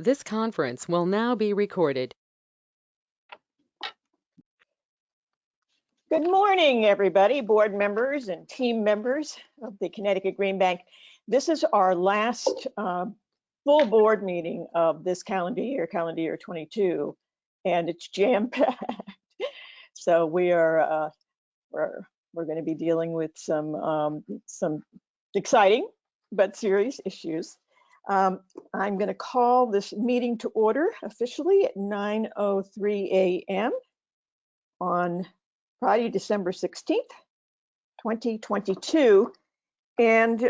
This conference will now be recorded. Good morning, everybody, board members and team members of the Connecticut Green Bank. This is our last full board meeting of this calendar year 22, and it's jam-packed. So we're going to be dealing with some exciting but serious issues. I'm going to call this meeting to order officially at 9:03 a.m. on Friday, December 16th, 2022. And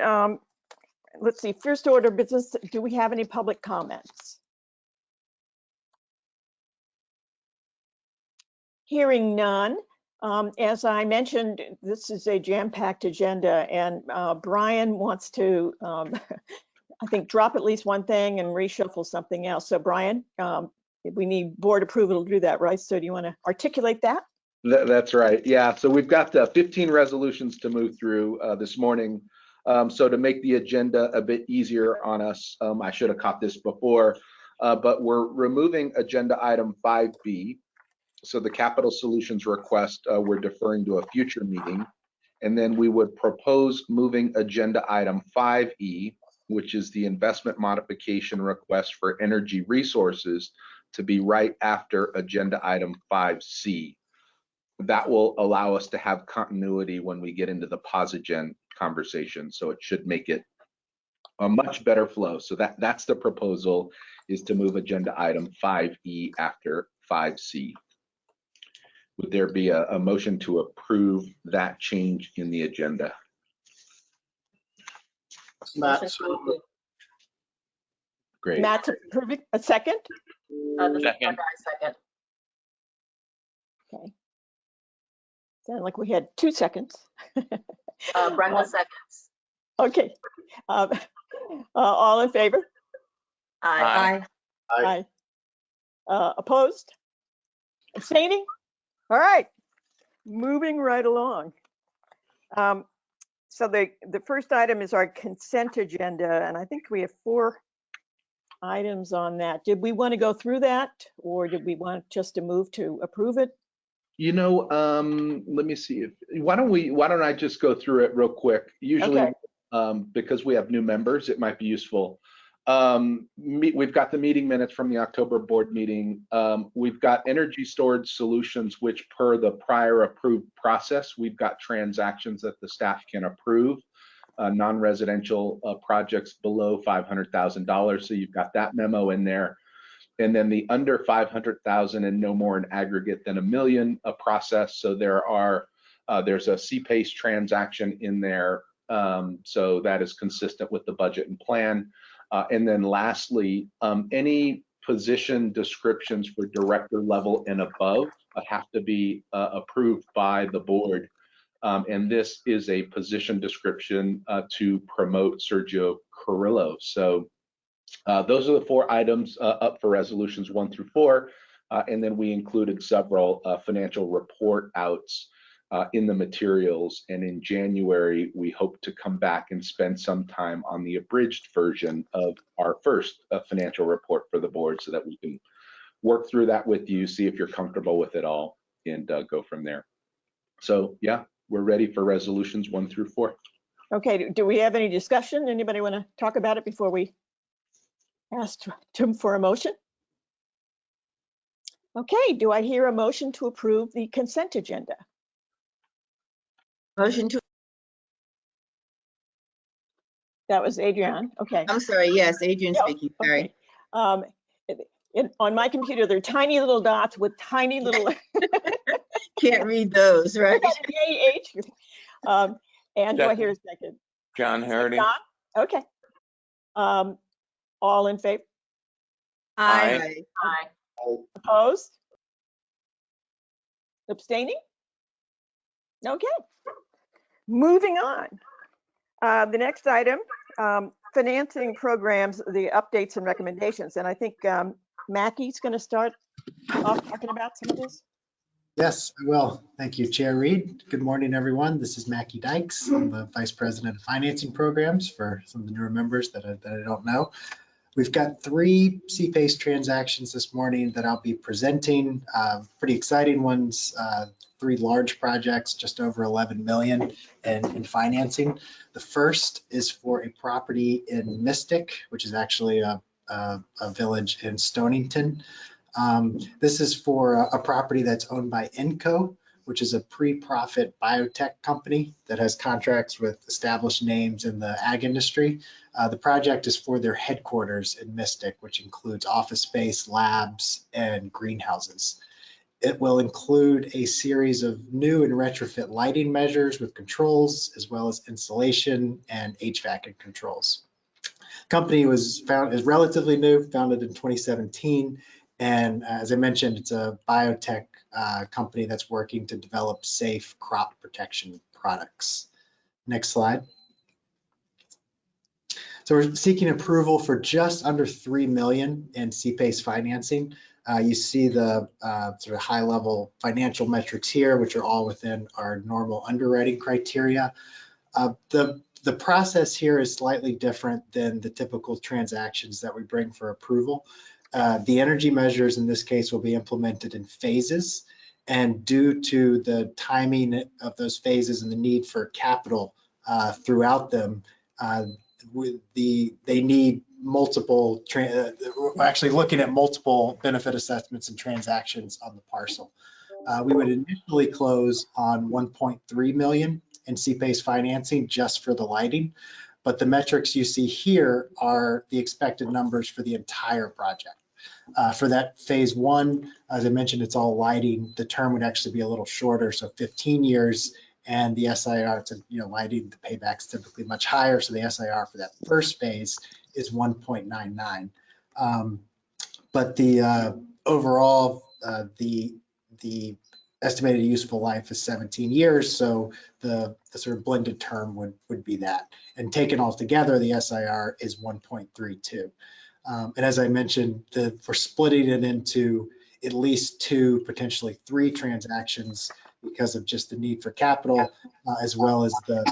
let's see, first order of business, do we have any public comments? Hearing none. As I mentioned, this is a jam-packed agenda, and Brian wants to, I think, drop at least one thing and reshuffle something else. So Brian, we need board approval to do that, right? So do you want to articulate that? That's right. Yeah. So we've got 15 resolutions to move through this morning. So to make the agenda a bit easier on us, I should have caught this before, but we're removing agenda item 5B. So the capital solutions request, we're deferring to a future meeting. And then we would propose moving agenda item 5E, which is the investment modification request for energy resources, to be right after agenda item 5C. That will allow us to have continuity when we get into the PosiGen conversation. So it should make it a much better flow. So that's the proposal, is to move agenda item 5E after 5C. Would there be a motion to approve that change in the agenda? Matt. Great. Matt's approving. A second? Second. Okay. Sounded like we had 2 seconds. Brenda seconds. Okay. All in favor? Aye. Aye. Opposed? Abstaining? All right. Moving right along. So the first item is our consent agenda, and I think we have 4 items on that. Did we want to go through that, or did we want just to move to approve it? You know, let me see. Why don't I just go through it real quick? Usually, okay. Because we have new members, it might be useful. We've got the meeting minutes from the October board meeting. We've got energy storage solutions, which per the prior approved process, we've got transactions that the staff can approve, non-residential projects below $500,000. So you've got that memo in there. And then the under 500,000 and no more in aggregate than $1 million process. So there's a CPACE transaction in there. So that is consistent with the budget and plan. And then lastly, any position descriptions for director level and above have to be approved by the board. And this is a position description to promote Sergio Carrillo. So those are the 4 items up for resolutions 1 through 4. And then we included several financial report outs in the materials. And in January, we hope to come back and spend some time on the abridged version of our first financial report for the board, so that we can work through that with you, see if you're comfortable with it all, and go from there. So yeah, we're ready for resolutions 1 through 4. Okay, do we have any discussion? Anybody want to talk about it before we ask Tim for a motion? Okay, do I hear a motion to approve the consent agenda? Motion to. That was Adrienne. Okay. I'm sorry. Yes, Adrienne speaking. Sorry. Okay. On my computer, there are tiny little dots with tiny little. Can't read those, right? H. And do I hear a second? John Hardy. John? Okay. All in favor? Aye. Aye. Opposed? Abstaining? Okay. Moving on. The next item, financing programs, the updates and recommendations. And I think Mackie's going to start off talking about some of this. Yes, I will. Thank you, Chair Reed. Good morning, everyone. This is Mackie Dykes. I'm the Vice President of Financing Programs for some of the newer members that I don't know. We've got 3 CPACE transactions this morning that I'll be presenting, pretty exciting ones, 3 large projects, just over 11 million in financing. The first is for a property in Mystic, which is actually a village in Stonington. This is for a property that's owned by Enco, which is a pre-profit biotech company that has contracts with established names in the ag industry. The project is for their headquarters in Mystic, which includes office space, labs, and greenhouses. It will include a series of new and retrofit lighting measures with controls, as well as insulation and HVAC and controls. Company is relatively new, founded in 2017. And as I mentioned, it's a biotech company that's working to develop safe crop protection products. Next slide. So we're seeking approval for just under 3 million in CPACE financing. You see the sort of high level financial metrics here, which are all within our normal underwriting criteria. The process here is slightly different than the typical transactions that we bring for approval. The energy measures in this case will be implemented in phases, and due to the timing of those phases and the need for capital throughout them, they need multiple, actually looking at multiple benefit assessments and transactions on the parcel. We would initially close on 1.3 million in CPACE financing just for the lighting, but the metrics you see here are the expected numbers for the entire project. For that phase 1, as I mentioned, it's all lighting. The term would actually be a little shorter, so 15 years, and the SIR, it's lighting, the payback's typically much higher, so the SIR for that first phase is 1.99. But the overall, the estimated useful life is 17 years, so the sort of blended term would be that. And taken all together, the SIR is 1.32. And as I mentioned, we're splitting it into at least 2, potentially 3 transactions because of just the need for capital, as well as the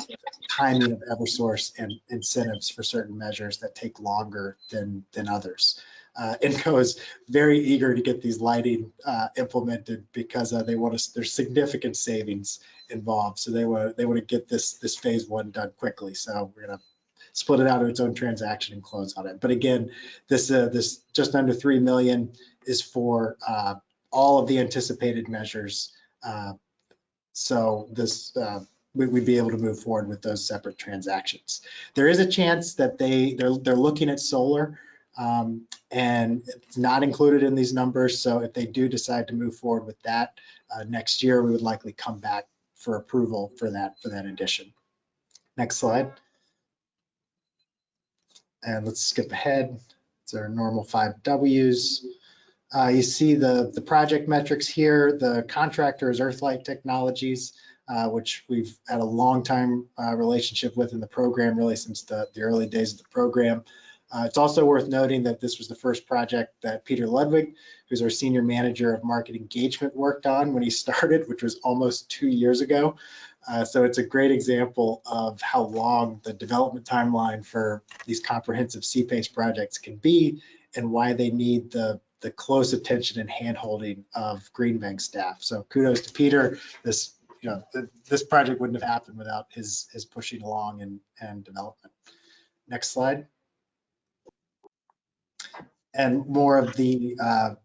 timing of Eversource and incentives for certain measures that take longer than others. Enco is very eager to get these lighting implemented because there's significant savings involved. So they want to get this phase 1 done quickly. So we're gonna split it out of its own transaction and close on it. But again, this just under 3 million is for all of the anticipated measures. So this we'd be able to move forward with those separate transactions. There is a chance that they're looking at solar, and it's not included in these numbers. So if they do decide to move forward with that next year, we would likely come back for approval for that addition. Next slide. And let's skip ahead. It's our normal 5 Ws. You see the project metrics here. The contractor is Earthlight Technologies, which we've had a long time relationship with in the program, really since the early days of the program. It's also worth noting that this was the first project that Peter Ludwig, who's our senior manager of market engagement, worked on when he started, which was almost 2 years ago. So it's a great example of how long the development timeline for these comprehensive CPACE projects can be, and why they need the close attention and handholding of Greenbank staff. So kudos to Peter. This project wouldn't have happened without his pushing along and development. Next slide. And more of the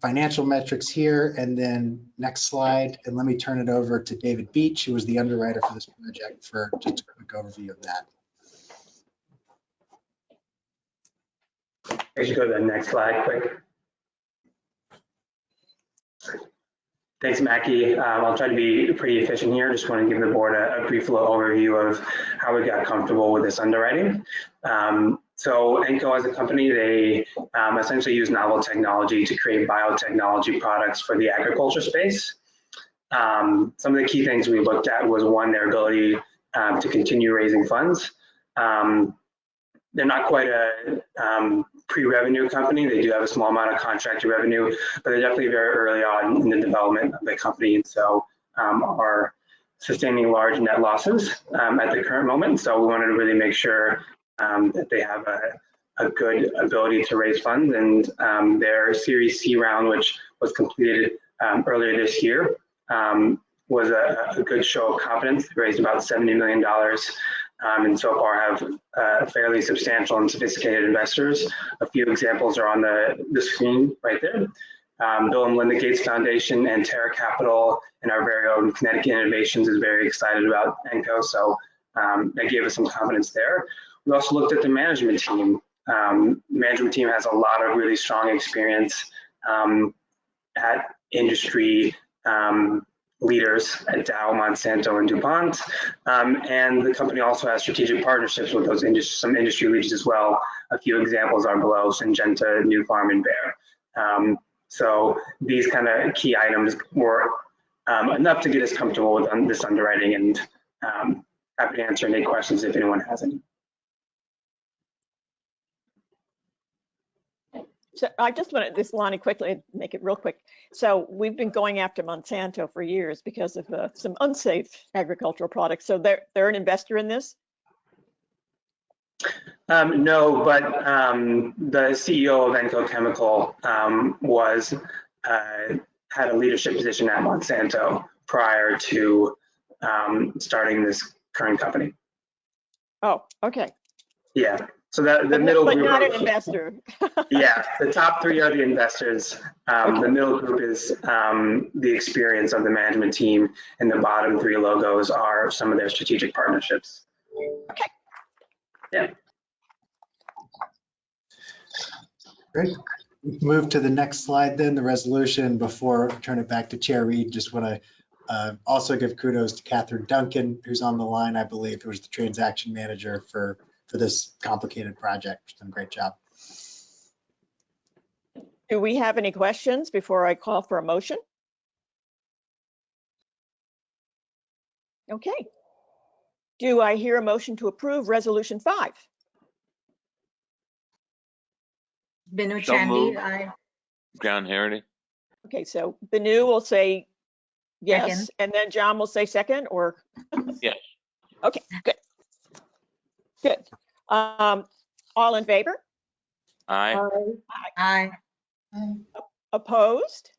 financial metrics here, and then next slide. And let me turn it over to David Beach, who was the underwriter for this project, for just a quick overview of that. I should go to the next slide quick. Thanks, Mackie. I'll try to be pretty efficient here. Just want to give the board a brief little overview of how we got comfortable with this underwriting. So Enco as a company, they essentially use novel technology to create biotechnology products for the agriculture space. Some of the key things we looked at was, one, their ability to continue raising funds. They're not quite a pre-revenue company. They do have a small amount of contracted revenue, but they're definitely very early on in the development of the company, and so are sustaining large net losses at the current moment. So we wanted to really make sure that they have a good ability to raise funds, and their Series C round, which was completed earlier this year, was a good show of confidence. They raised about $70 million, and so far have fairly substantial and sophisticated investors. A few examples are on the screen right there. Bill and Melinda Gates Foundation and Terra Capital and our very own Connecticut Innovations is very excited about ENCO, so that gave us some confidence there. We also looked at the management team. Management team has a lot of really strong experience at industry leaders at Dow, Monsanto, and DuPont. And the company also has strategic partnerships with those some industry leaders as well. A few examples are below: Syngenta, New Farm, and Bayer. So these kind of key items were enough to get us comfortable with this underwriting, and happy to answer any questions if anyone has any. So I just want to, this Lonnie, quickly make it real quick. So we've been going after Monsanto for years because of some unsafe agricultural products. So they're an investor in this? No, but the CEO of Enco Chemical had a leadership position at Monsanto prior to starting this current company. Oh, okay. Yeah. So that the middle but group, not an investor. Yeah, the top three are the investors. Okay. The middle group is the experience of the management team, and the bottom three logos are some of their strategic partnerships. Okay. Yeah. Great. Move to the next slide then, the resolution. Before I turn it back to Chair Reed, just want to also give kudos to Catherine Duncan, who's on the line, I believe, who was the transaction manager for this complicated project. She's done a great job. Do we have any questions before I call for a motion? Okay. Do I hear a motion to approve Resolution 5? Binu So Chandy, moved. aye. John Harity. Okay, so Benu will say yes, Second. and then John will say second, or? Yes. Okay, good. Good. All in favor? Aye. Aye. Opposed?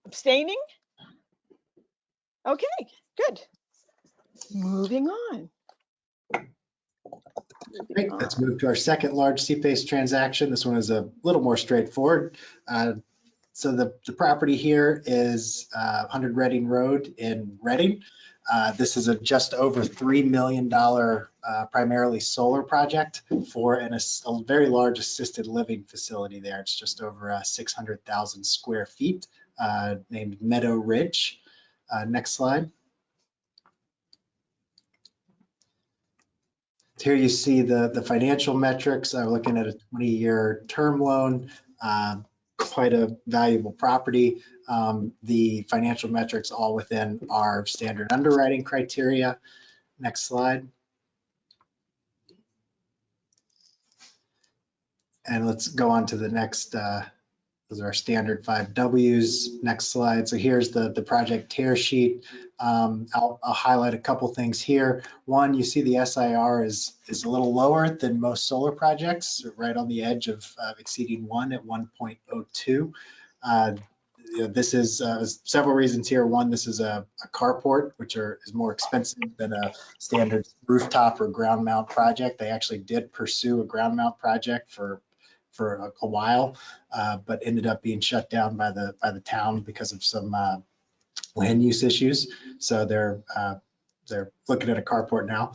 Abstaining? Okay, good. Moving on. Great, let's move to our second large CPACE transaction. This one is a little more straightforward. So the property here is 100 Reading Road in Reading. This is a just over $3 million primarily solar project for a very large assisted living facility there. It's just over 600,000 square feet, named Meadow Ridge. Next slide. Here you see the financial metrics. I'm looking at a 20-year term loan, quite a valuable property. The financial metrics all within our standard underwriting criteria. Next slide. And let's go on to the next, those are our standard 5 Ws. Next slide. So here's the project tear sheet. I'll highlight a couple things here. One, you see the SIR is a little lower than most solar projects, right on the edge of exceeding 1 at 1.02. This is several reasons here. One, this is a carport, which is more expensive than a standard rooftop or ground mount project. They actually did pursue a ground mount project for a while, but ended up being shut down by the town because of some land use issues. So they're looking at a carport now.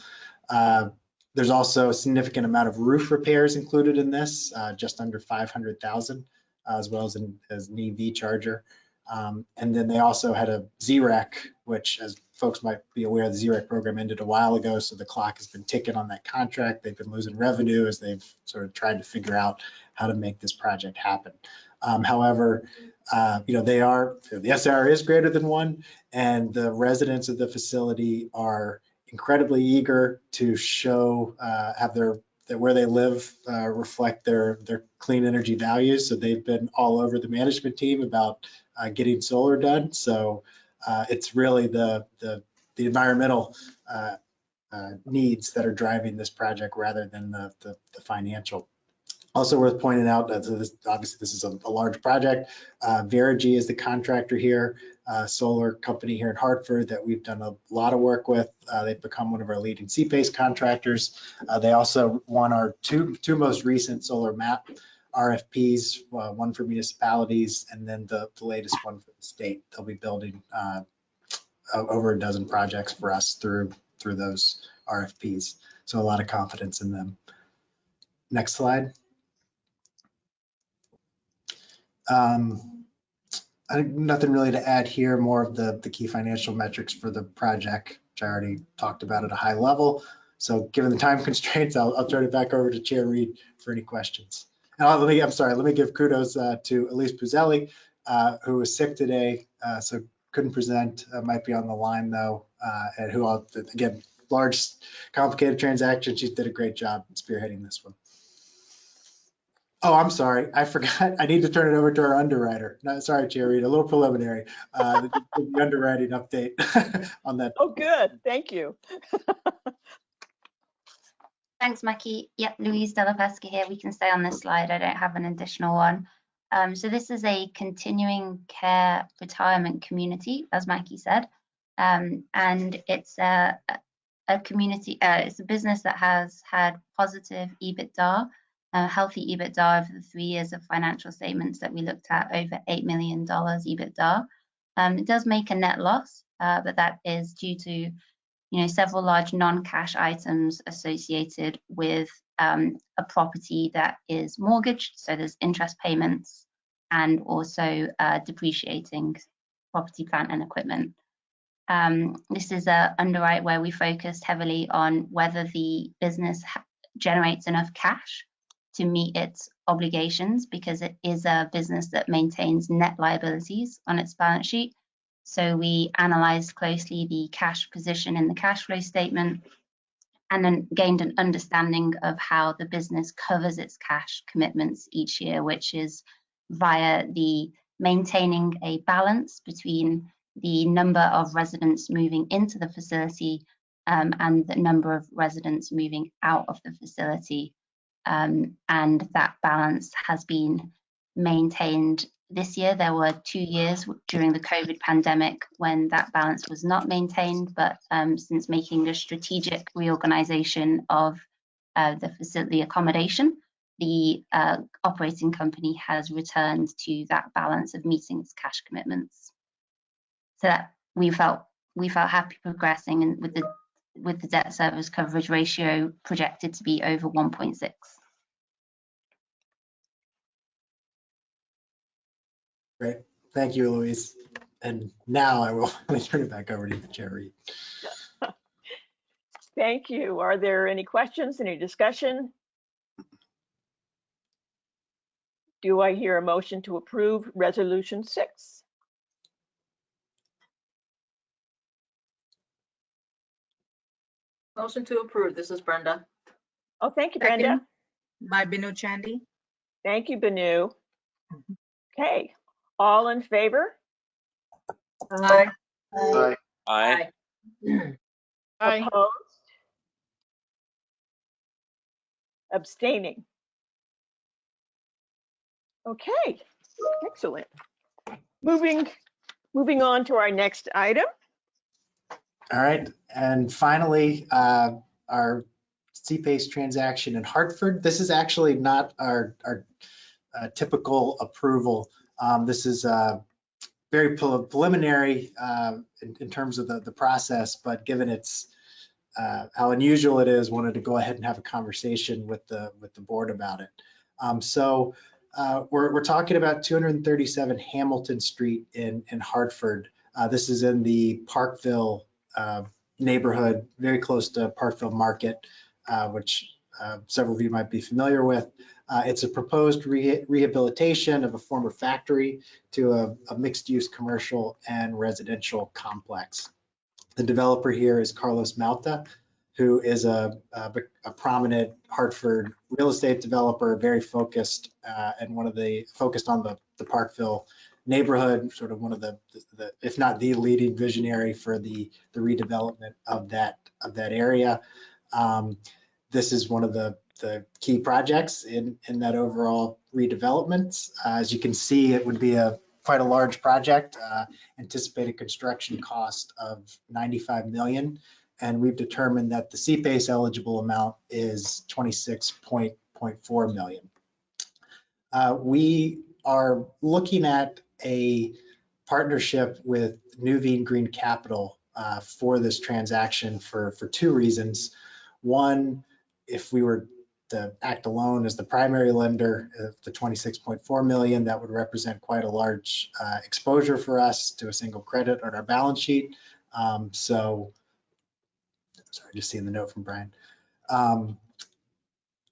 There's also a significant amount of roof repairs included in this, just under 500,000, as well as an EV charger. And then they also had a ZREC, which, as folks might be aware, the ZREC program ended a while ago, so the clock has been ticking on that contract. They've been losing revenue as they've sort of tried to figure out how to make this project happen. However, the SR is greater than 1, and the residents of the facility are incredibly eager to show, that where they live reflect their clean energy values. So they've been all over the management team about getting solar done. So it's really the environmental needs that are driving this project rather than the financial. Also worth pointing out that obviously this is a large project. Verigy is the contractor here, solar company here in Hartford that we've done a lot of work with. They've become one of our leading CPACE contractors. They also won our two most recent solar map RFPs, one for municipalities and then the latest one for the state. They'll be building over a dozen projects for us through those RFPs. So a lot of confidence in them. Next slide. Nothing really to add here, more of the key financial metrics for the project, which I already talked about at a high level. So given the time constraints, I'll turn it back over to Chair Reed for any questions. And let me give kudos to Elise Puzelli, who was sick today, so couldn't present, might be on the line though, and who, again, large, complicated transaction. She did a great job spearheading this one. Oh, I'm sorry. I forgot. I need to turn it over to our underwriter. No, sorry, Chair Reed, a little preliminary. The underwriting update on that. Oh, good. Thank you. Thanks, Mackie. Yep, Louise Della Pesca here. We can stay on this slide. I don't have an additional one. So this is a continuing care retirement community, as Mackie said. And it's a community, it's a business that has had positive EBITDA, healthy EBITDA over the 3 years of financial statements that we looked at, over $8 million EBITDA. It does make a net loss, but that is due to several large non-cash items associated with a property that is mortgaged. So there's interest payments and also depreciating property, plant and equipment. This is an underwrite where we focused heavily on whether the business generates enough cash to meet its obligations, because it is a business that maintains net liabilities on its balance sheet. So we analyzed closely the cash position in the cash flow statement and then gained an understanding of how the business covers its cash commitments each year, which is via the maintaining a balance between the number of residents moving into the facility and the number of residents moving out of the facility. And that balance has been maintained. This year, there were 2 years during the COVID pandemic when that balance was not maintained, but since making the strategic reorganization of the facility accommodation, the operating company has returned to that balance of meeting its cash commitments. So that we felt happy progressing, and with the debt service coverage ratio projected to be over 1.6. Great. Thank you, Louise. And now I will turn it back over to the Chair Reed. Thank you. Are there any questions, any discussion? Do I hear a motion to approve Resolution 6? Motion to approve. This is Brenda. Oh, thank you, Brenda. By Binu Chandy. Thank you, Binu. Okay, all in favor? Aye. Aye. Aye. Opposed? Abstaining? Okay, excellent. Moving on to our next item. All right, and finally, our CPACE transaction in Hartford. This is actually not our typical approval. This is very preliminary in terms of the process, but given its how unusual it is, wanted to go ahead and have a conversation with the board about it. So we're talking about 237 Hamilton Street in Hartford. This is in the Parkville neighborhood, very close to Parkville Market, which several of you might be familiar with. It's a proposed rehabilitation of a former factory to a mixed-use commercial and residential complex. The developer here is Carlos Malta, who is a prominent Hartford real estate developer, very focused and focused on the Parkville neighborhood, sort of one of the if not the leading visionary for the redevelopment of that that area. This is one of the key projects in that overall redevelopment. As you can see, it would be quite a large project, anticipated construction cost of $95 million. And we've determined that the CPACE eligible amount is $26.4 million. We are looking at a partnership with Nuveen Green Capital for this transaction for two reasons. One, if we were to act alone as the primary lender of the $26.4 million, that would represent quite a large exposure for us to a single credit on our balance sheet. Sorry, just seeing the note from Brian.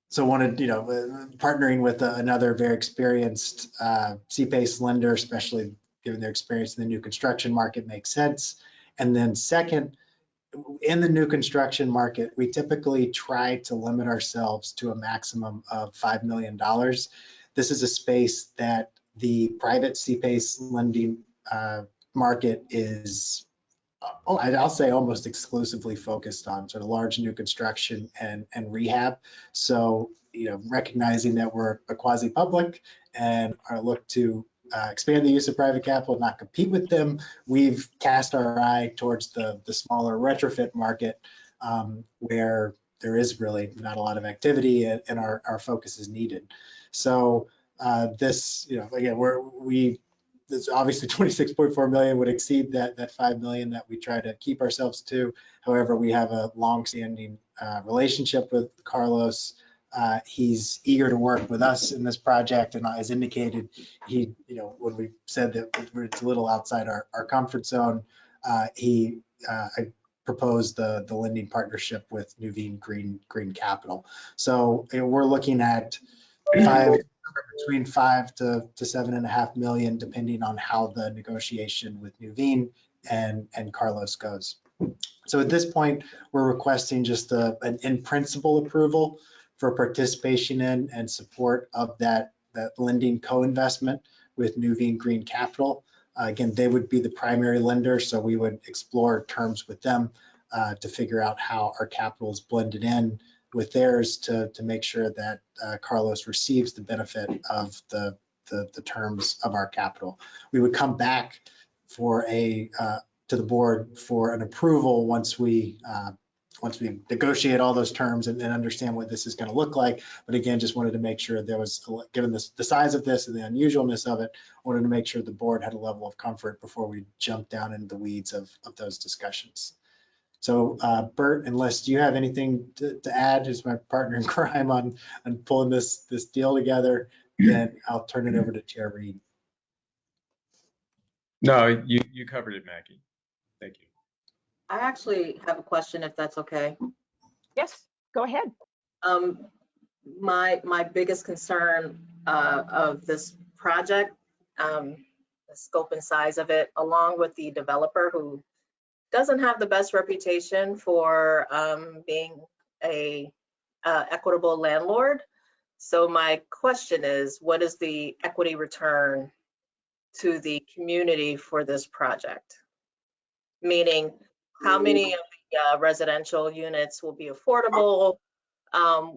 So wanted, partnering with another very experienced CPACE lender, especially given their experience in the new construction market, makes sense. And then second, in the new construction market, we typically try to limit ourselves to a maximum of $5 million. This is a space that the private CPACE lending market is, I'll say, almost exclusively focused on sort of large new construction and rehab. So, recognizing that we're a quasi-public and are look to expand the use of private capital, not compete with them, we've cast our eye towards the smaller retrofit market where there is really not a lot of activity and our focus is needed. So this, again, this obviously $26.4 million would exceed that $5 million that we try to keep ourselves to. However, we have a long-standing relationship with Carlos. He's eager to work with us in this project, and as indicated, he, when we said that it's a little outside our comfort zone, I proposed the lending partnership with Nuveen Green Capital. So we're looking at between $5 to $7.5 million, depending on how the negotiation with Nuveen and Carlos goes. So at this point, we're requesting just an in-principle approval for participation in and support of that lending co-investment with Nuveen Green Capital. Again, they would be the primary lender, so we would explore terms with them to figure out how our capital is blended in with theirs to make sure that Carlos receives the benefit of the terms of our capital. We would come back for to the board for an approval once we negotiate all those terms and understand what this is going to look like. But again, just wanted to make sure there was, given the size of this and the unusualness of it, wanted to make sure the board had a level of comfort before we jump down into the weeds of those discussions. So Bert, unless you have anything to add, who's my partner in crime on pulling this deal together, then I'll turn it over to Chair Reed. No, you covered it, Mackie. Thank you. I actually have a question, if that's okay. Yes, go ahead. My biggest concern of this project, the scope and size of it, along with the developer who doesn't have the best reputation for being a equitable landlord. So my question is, what is the equity return to the community for this project? Meaning, how many of the residential units will be affordable?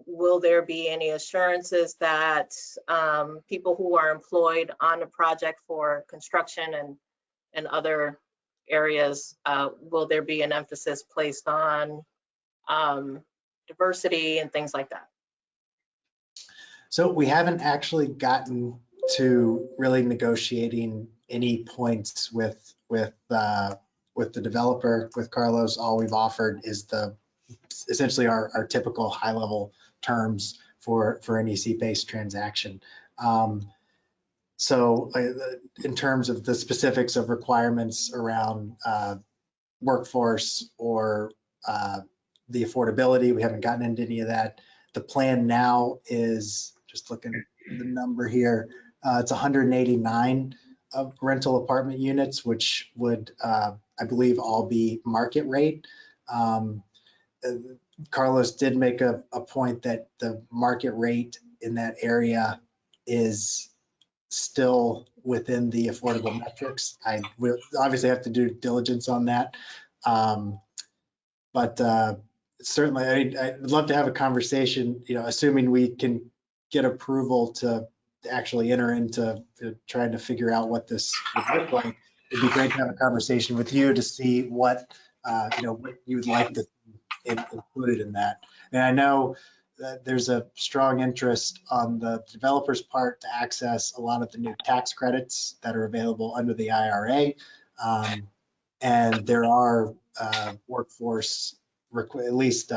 Will there be any assurances that people who are employed on the project for construction and other areas, will there be an emphasis placed on diversity and things like that? So we haven't actually gotten to really negotiating any points with the developer, with Carlos. All we've offered is essentially our typical high-level terms for any CPACE transaction. So in terms of the specifics of requirements around workforce or the affordability, we haven't gotten into any of that. The plan now is, just looking at the number here, it's 189 of rental apartment units, which would, I believe, all be market rate. Carlos did make a point that the market rate in that area is still within the affordable metrics. I will obviously have to do diligence on that. But certainly, I'd love to have a conversation, assuming we can get approval to actually enter into trying to figure out what this would look like. It'd be great to have a conversation with you to see what you would like to included in that. And I know that there's a strong interest on the developer's part to access a lot of the new tax credits that are available under the IRA. And there are workforce, at least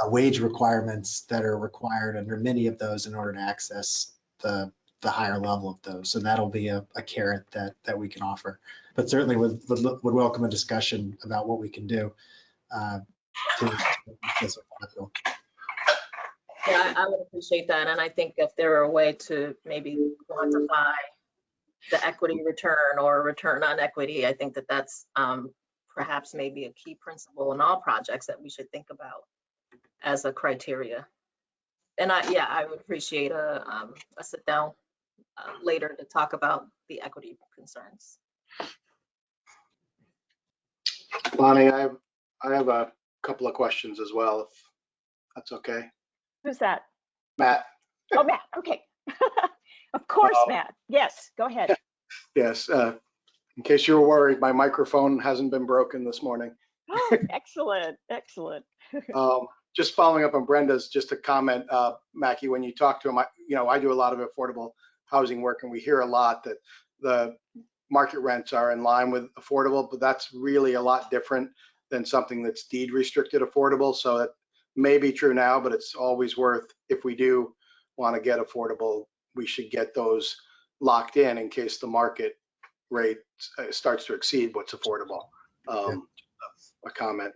wage requirements that are required under many of those in order to access the higher level of those. So that'll be a carrot that we can offer. But certainly would welcome a discussion about what we can do. Yeah, I would appreciate that. And I think if there were a way to maybe quantify the equity return or return on equity, I think that that's perhaps maybe a key principle in all projects that we should think about as a criteria. And I would appreciate a sit down later to talk about the equity concerns. Lonnie, I have a couple of questions as well, if that's okay. Who's that? Matt. Oh, Matt. Okay. Of course, Matt. Yes, go ahead. Yes. In case you were worried, my microphone hasn't been broken this morning. Oh, excellent. Excellent. Just following up on Brenda's, just a comment, Mackie, when you talk to him, I do a lot of affordable housing work, and we hear a lot that the market rents are in line with affordable, but that's really a lot different than something that's deed restricted affordable. So that may be true now, but it's always worth, if we do want to get affordable, we should get those locked in case the market rate starts to exceed what's affordable. A comment.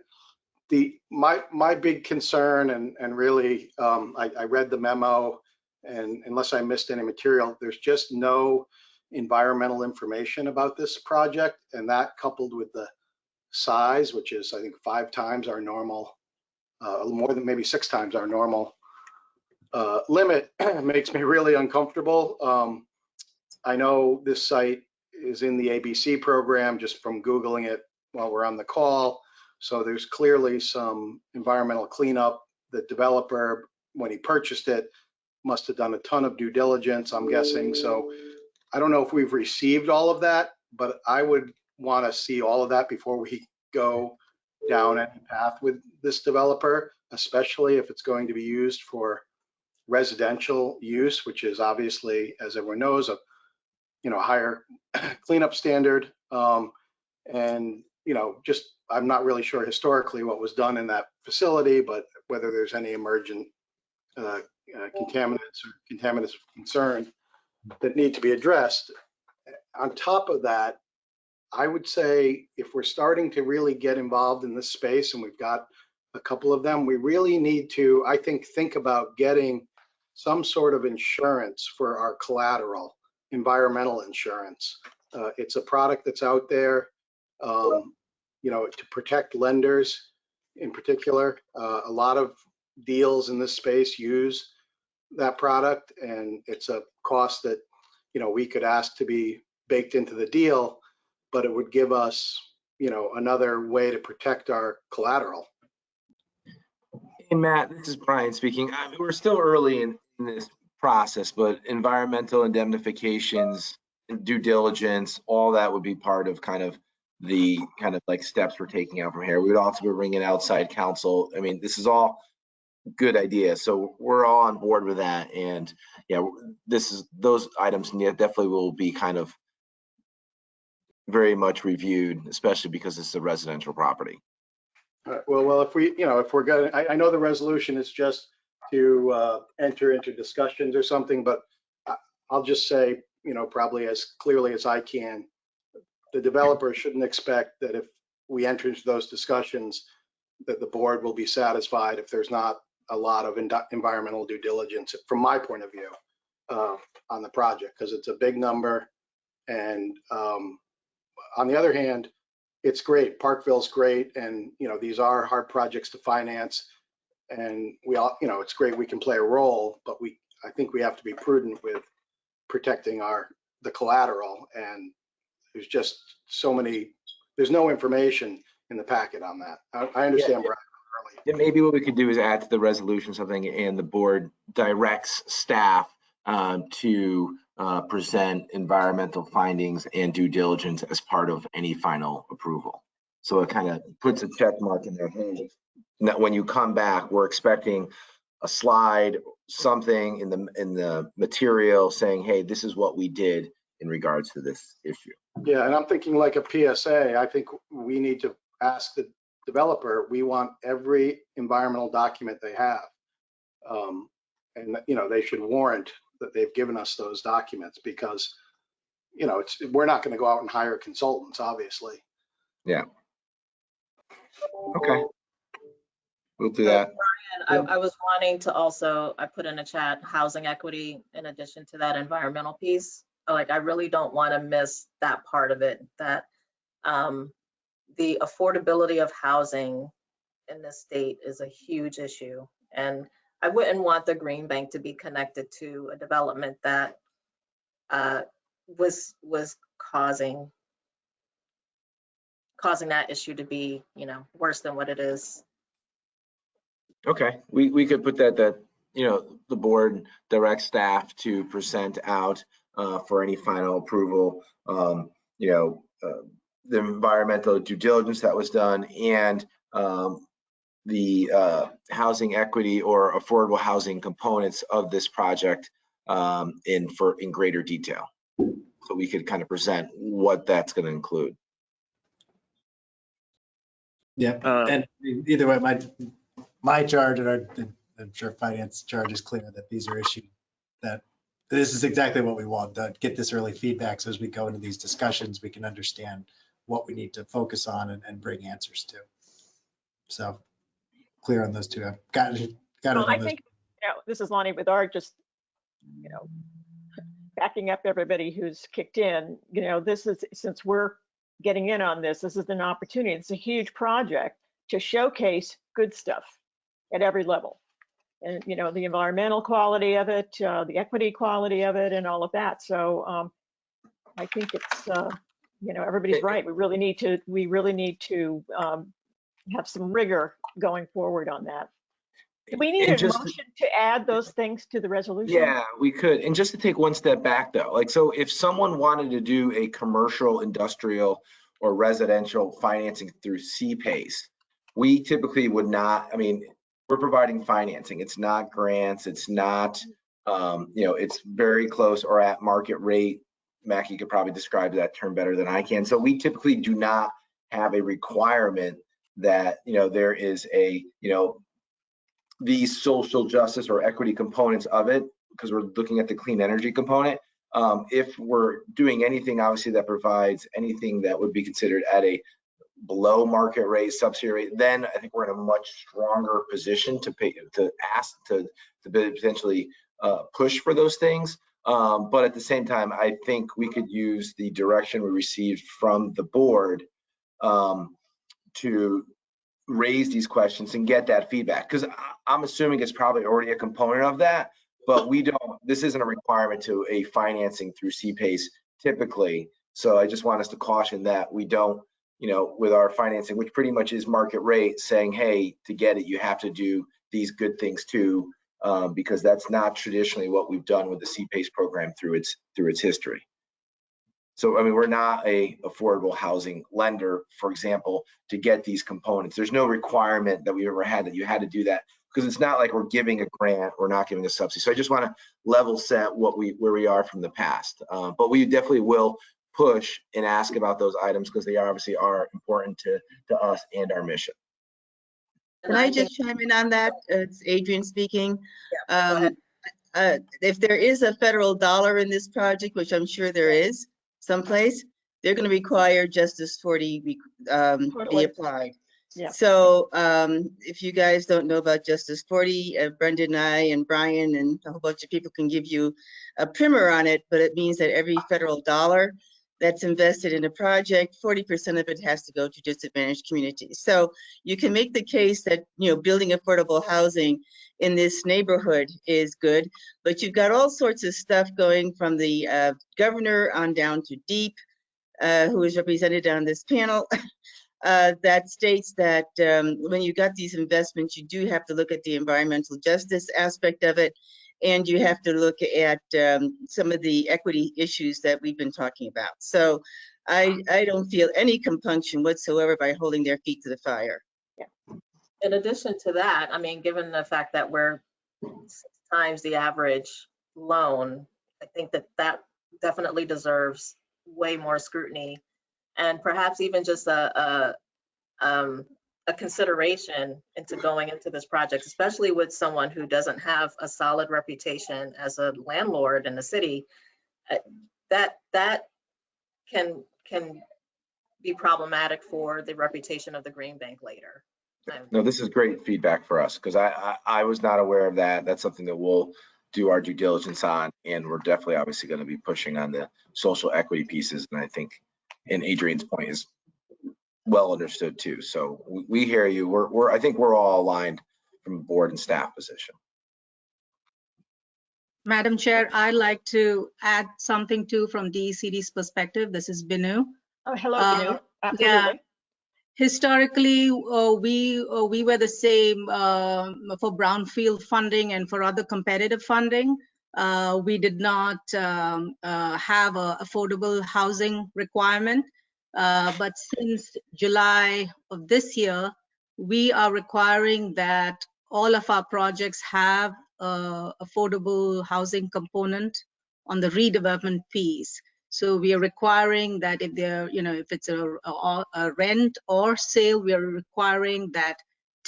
My big concern, and really, I read the memo, and unless I missed any material, there's just no environmental information about this project, and that coupled with the size, which is I think 5 times our normal, more than maybe 6 times our normal limit, makes me really uncomfortable. I know this site is in the ABC program just from Googling it while we're on the call. So there's clearly some environmental cleanup. The developer, when he purchased it, must have done a ton of due diligence, I'm guessing. So I don't know if we've received all of that, but I would want to see all of that before we go down any path with this developer, especially if it's going to be used for residential use, which is obviously, as everyone knows, a higher cleanup standard. And just I'm not really sure historically what was done in that facility, but whether there's any emergent contaminants or contaminants of concern that need to be addressed. On top of that, I would say if we're starting to really get involved in this space, and we've got a couple of them, we really need to, I think about getting some sort of insurance for our collateral, environmental insurance. It's a product that's out there, to protect lenders in particular. A lot of deals in this space use that product, and it's a cost that we could ask to be baked into the deal, but it would give us another way to protect our collateral. Hey Matt, this is Brian speaking. We're still early in this process, but environmental indemnifications, due diligence, all that would be part of the steps we're taking out from here. We would also be bringing outside counsel. I mean, this is all good ideas, so we're all on board with that. And yeah, those items definitely will be very much reviewed, especially because it's a residential property. Well, if we're going, I know the resolution is just to enter into discussions or something, but I'll just say, probably as clearly as I can, the developer shouldn't expect that if we enter into those discussions that the board will be satisfied if there's not a lot of environmental due diligence, from my point of view, on the project, because it's a big number. And on the other hand, it's great. Parkville's great, and these are hard projects to finance, and we all, it's great we can play a role, but I think we have to be prudent with protecting the collateral. And there's just there's no information in the packet on that. I understand we're early. And maybe what we could do is add to the resolution something, and the board directs staff to present environmental findings and due diligence as part of any final approval. So it kind of puts a check mark in their head that when you come back, we're expecting a slide, something in the material saying, hey, this is what we did in regards to this issue. Yeah, and I'm thinking like a PSA. I think we need to ask the developer, we want every environmental document they have. And they should warrant that they've given us those documents, because we're not going to go out and hire consultants, obviously. Yeah. Okay. We'll do that. Brian, I was wanting to also, I put in a chat, housing equity in addition to that environmental piece. Like, I really don't want to miss that part of it, that the affordability of housing in this state is a huge issue. And I wouldn't want the Green Bank to be connected to a development that was causing that issue to be, worse than what it is. Okay, we could put that the board directs staff to present out for any final approval, the environmental due diligence that was done, and the housing equity or affordable housing components of this project in greater detail. So we could kind of present what that's going to include. Yeah, and either way, my charge, and I'm sure finance charge is clear that these are issues that this is exactly what we want, to get this early feedback, so as we go into these discussions, we can understand what we need to focus on and bring answers to. So clear on those two. I've got it. I think, this is Lonnie with Art, just, backing up everybody who's kicked in, this is, since we're getting in on this is an opportunity. It's a huge project to showcase good stuff at every level. And, the environmental quality of it, the equity quality of it, and all of that. So I think it's, everybody's right. We really need to have some rigor going forward on that. Do we need a motion to add those things to the resolution? Yeah, we could. And just to take one step back though, like, so if someone wanted to do a commercial, industrial, or residential financing through CPACE, we typically would not, we're providing financing. It's not grants. It's not, it's very close or at market rate. Mackie could probably describe that term better than I can. So we typically do not have a requirement that, there is a, these social justice or equity components of it, because we're looking at the clean energy component. If we're doing anything, obviously, that provides anything that would be considered at a below market rate, subsidy rate, then I think we're in a much stronger position to potentially push for those things. But at the same time, I think we could use the direction we received from the board to raise these questions and get that feedback, because I'm assuming it's probably already a component of that, but this isn't a requirement to a financing through CPACE typically. So I just want us to caution that we don't, with our financing, which pretty much is market rate, saying, hey, to get it, you have to do these good things too, because that's not traditionally what we've done with the CPACE program through its history. So, we're not a affordable housing lender, for example, to get these components. There's no requirement that we ever had that you had to do that, because it's not like we're giving a grant or not giving a subsidy. So I just want to level set where we are from the past. But we definitely will push and ask about those items, because they obviously are important to us and our mission. Can I just chime in on that? It's Adrienne speaking. Yeah, if there is a federal dollar in this project, which I'm sure there is someplace, they're going to require Justice 40 be applied. Yeah. So if you guys don't know about Justice 40, Brendan and I and Brian and a whole bunch of people can give you a primer on it, but it means that every federal dollar that's invested in a project, 40% of it has to go to disadvantaged communities. So you can make the case that, building affordable housing in this neighborhood is good, but you've got all sorts of stuff going from the governor on down to DEEP, who is represented on this panel, that states that when you got these investments, you do have to look at the environmental justice aspect of it, and you have to look at some of the equity issues that we've been talking about. So I don't feel any compunction whatsoever by holding their feet to the fire. In addition to that, I mean, given the fact that we're 6 times the average loan, I think that that definitely deserves way more scrutiny, and perhaps even just a consideration into going into this project, especially with someone who doesn't have a solid reputation as a landlord in the city. That can be problematic for the reputation of the Green Bank later. No, this is great feedback for us because I was not aware of that. That's something that we'll do our due diligence on, and we're definitely obviously going to be pushing on the social equity pieces. And I think, and Adrian's point is well understood too. So we hear you. I think we're all aligned from a board and staff position. Madam Chair, I'd like to add something too from DECD's perspective. This is Binu. Oh, hello, Binu. Absolutely. Yeah. Historically, we were the same for brownfield funding and for other competitive funding. We did not have an affordable housing requirement, but since July of this year, we are requiring that all of our projects have affordable housing component on the redevelopment piece. So we are requiring that if they're, if it's a rent or sale, we are requiring that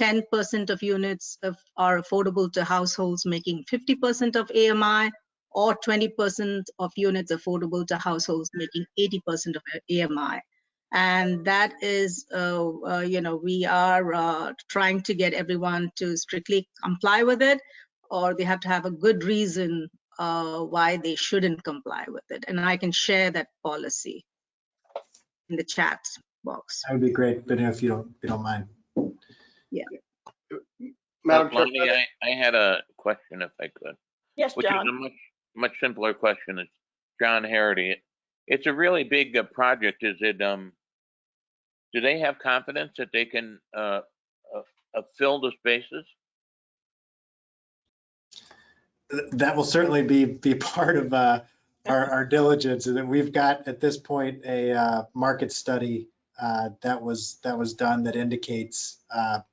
10% of units are affordable to households making 50% of AMI, or 20% of units affordable to households making 80% of AMI. And that is, we are trying to get everyone to strictly comply with it, or they have to have a good reason why they shouldn't comply with it. And I can share that policy in the chat box. That would be great, but if you don't mind. Yeah. Madam Chair. Lonnie, I had a question if I could. Yes, Which John. is a much simpler question. It's John Harity. It's a really big project. Is it, do they have confidence that they can fill the spaces? That will certainly be part of our diligence, and then we've got at this point a market study that was done that indicates that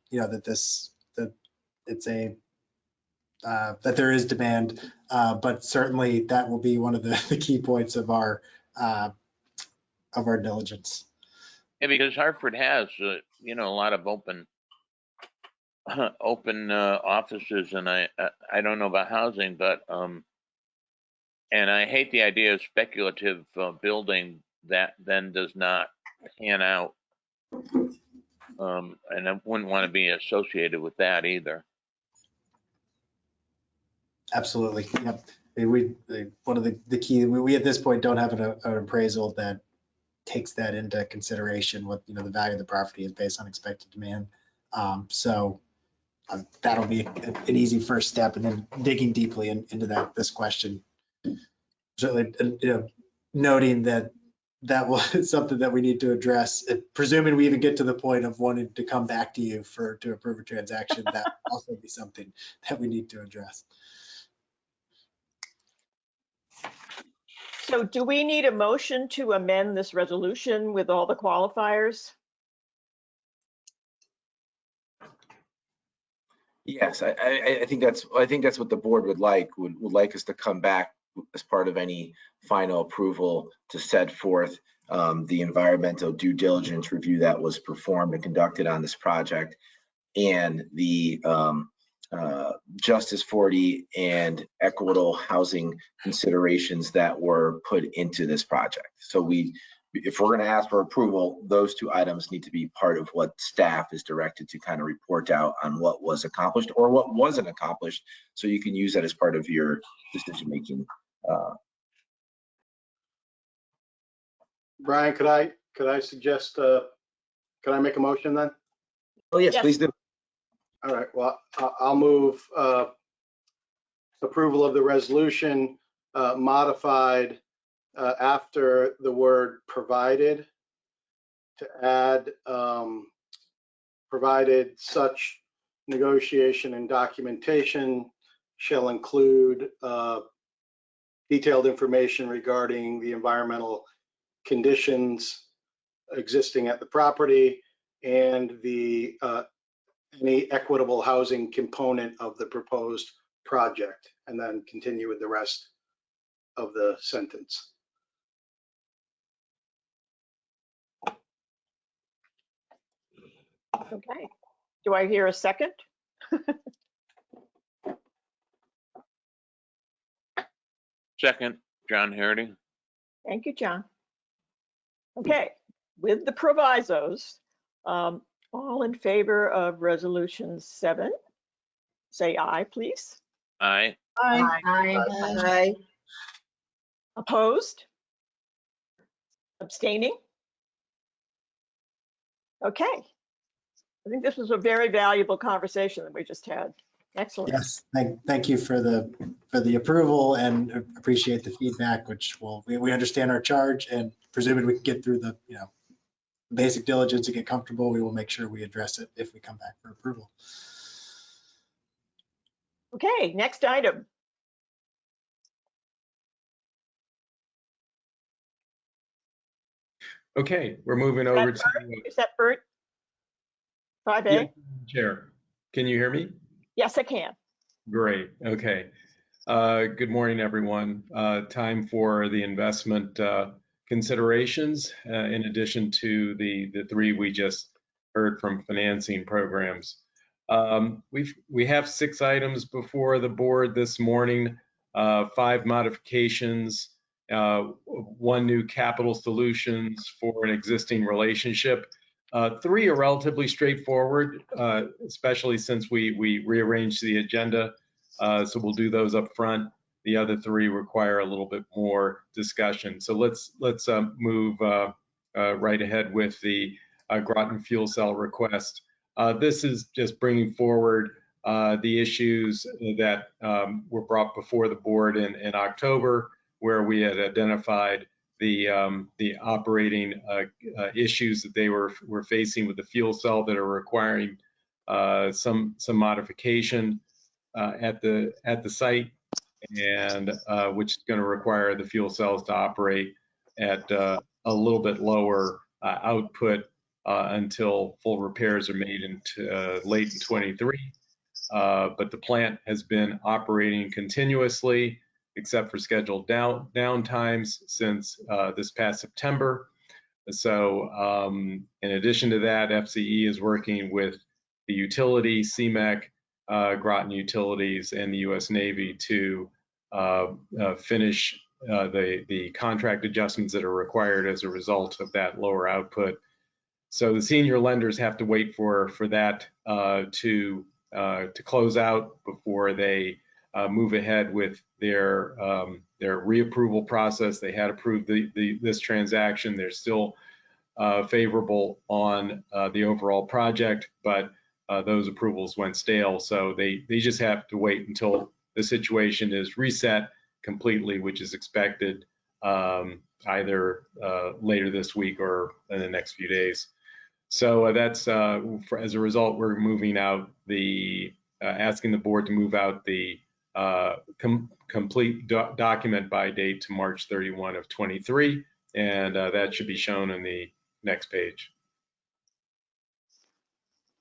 there is demand, but certainly that will be one of the key points of our diligence. Yeah, because Hartford has a lot of open offices, and I don't know about housing, but and I hate the idea of speculative building that then does not pan out, and I wouldn't want to be associated with that either. Absolutely. Yep. One of the key, we at this point don't have an appraisal that takes that into consideration, what the value of the property is based on expected demand. So that'll be an easy first step, and then digging deeply into this question. Certainly, noting that is something that we need to address. Presuming we even get to the point of wanting to come back to you to approve a transaction, that will also be something that we need to address. So do we need a motion to amend this resolution with all the qualifiers? Yes, I think that's what the board would like us to come back as part of any final approval to set forth the environmental due diligence review that was performed and conducted on this project, and the Justice 40 and equitable housing considerations that were put into this project. So if we're going to ask for approval, those two items need to be part of what staff is directed to kind of report out on what was accomplished or what wasn't accomplished, so you can use that as part of your decision making. Brian, could I suggest, could I make a motion then? Oh yes, please do. All right, well, I'll move approval of the resolution modified after the word provided to add, provided such negotiation and documentation shall include detailed information regarding the environmental conditions existing at the property and the any equitable housing component of the proposed project, and then continue with the rest of the sentence. Okay. Do I hear a second? Second, John Hardy. Thank you, John. Okay, with the provisos, all in favor of resolution 7, say aye, please. Aye. Aye. Aye. Opposed? Abstaining? Okay. I think this was a very valuable conversation that we just had. Excellent. Yes, thank you for the approval and appreciate the feedback, which we understand our charge, and presumably we can get through the, basic diligence and get comfortable. We will make sure we address it if we come back for approval. Okay, next item. Okay, we're moving over to. Is that Bert? 5A? Yeah, Chair, can you hear me? Yes, I can. Great, okay. Good morning, everyone. Time for the investment considerations, in addition to the 3 we just heard from financing programs. We have 6 items before the board this morning, 5 modifications, 1 new capital solutions for an existing relationship. 3 are relatively straightforward, especially since we rearranged the agenda. So we'll do those up front. The other 3 require a little bit more discussion. So let's move right ahead with the Groton fuel cell request. This is just bringing forward the issues that were brought before the board in October, where we had identified the operating issues that they were facing with the fuel cell that are requiring some modification at the site, and which is going to require the fuel cells to operate at a little bit lower output until full repairs are made into late in 23. But the plant has been operating continuously, except for scheduled downtimes since this past September. So in addition to that, FCE is working with the utility, CMEC, Groton Utilities, and the U.S. Navy to finish the contract adjustments that are required as a result of that lower output. So the senior lenders have to wait for that to close out before they move ahead with their reapproval process. They had approved this transaction. They're still favorable on the overall project, but those approvals went stale. So they just have to wait until the situation is reset completely, which is expected either later this week or in the next few days. So that's as a result, we're moving out asking the board to move out the complete document by date to March 31 of 23, and that should be shown on the next page.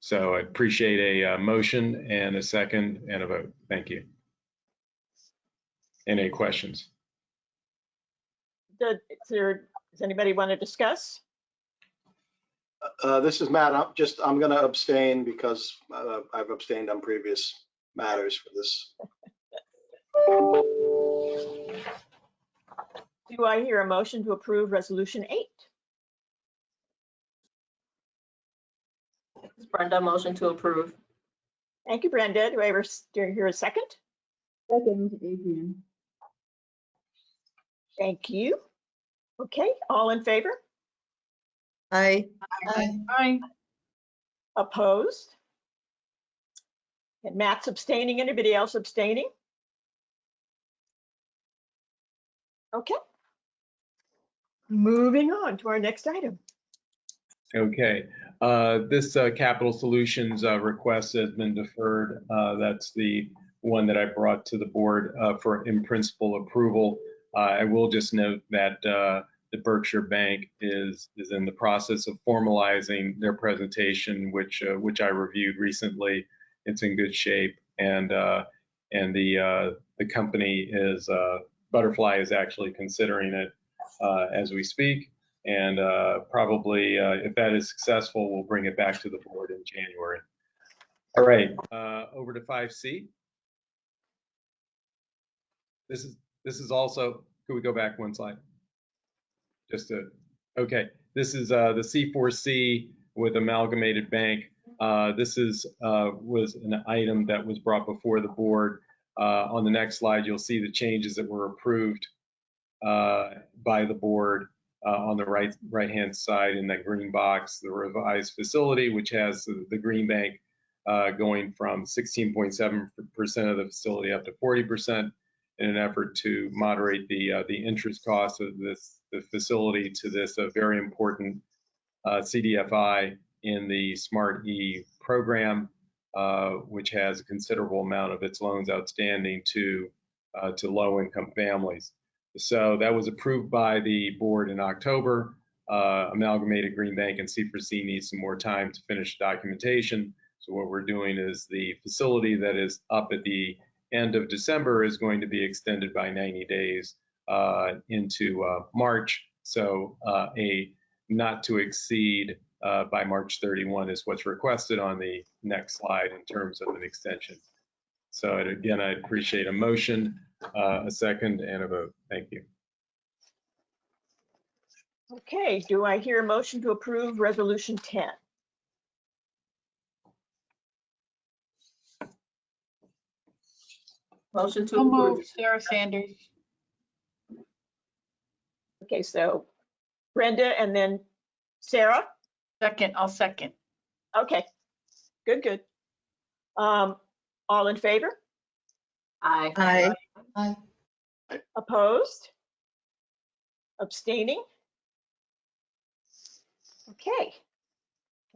So I appreciate a motion and a second and a vote. Thank you. Any questions? Does anybody want to discuss? This is Matt. I'm going to abstain because I've abstained on previous matters for this. Do I hear a motion to approve resolution 8? Brenda, motion to approve. Thank you, Brenda. Do I hear a second? Second, Adrian. Thank you. Okay, all in favor? Aye. Aye. Opposed? And Matt's abstaining. Anybody else abstaining? Okay. Moving on to our next item. Okay. This Capital Solutions request has been deferred. That's the one that I brought to the board for in principle approval. I will just note that the Berkshire Bank is in the process of formalizing their presentation, which I reviewed recently. It's in good shape, and the company is Butterfly is actually considering it as we speak. And probably, if that is successful, we'll bring it back to the board in January. All right, over to 5C. This is also. Could we go back one slide? Okay. This is the C4C with Amalgamated Bank. This was an item that was brought before the board. On the next slide, you'll see the changes that were approved by the board. On the right-hand side in that green box, the revised facility, which has the green bank going from 16.7% of the facility up to 40% in an effort to moderate the interest costs of the facility to this very important CDFI in the Smart E program, which has a considerable amount of its loans outstanding to low-income families. So that was approved by the board in October. Amalgamated Green Bank and C4C needs some more time to finish documentation. So what we're doing is the facility that is up at the end of December is going to be extended by 90 days into March. So a not to exceed by March 31 is what's requested on the next slide in terms of an extension. So again, I appreciate a motion, a second, and a vote. Thank you. Okay, do I hear a motion to approve Resolution 10? Motion to So approve. moved, Sarah Sanders. Okay, so Brenda and then Sarah? Second, I'll second. Okay, good. All in favor? Aye. Aye. Opposed? Abstaining? Okay,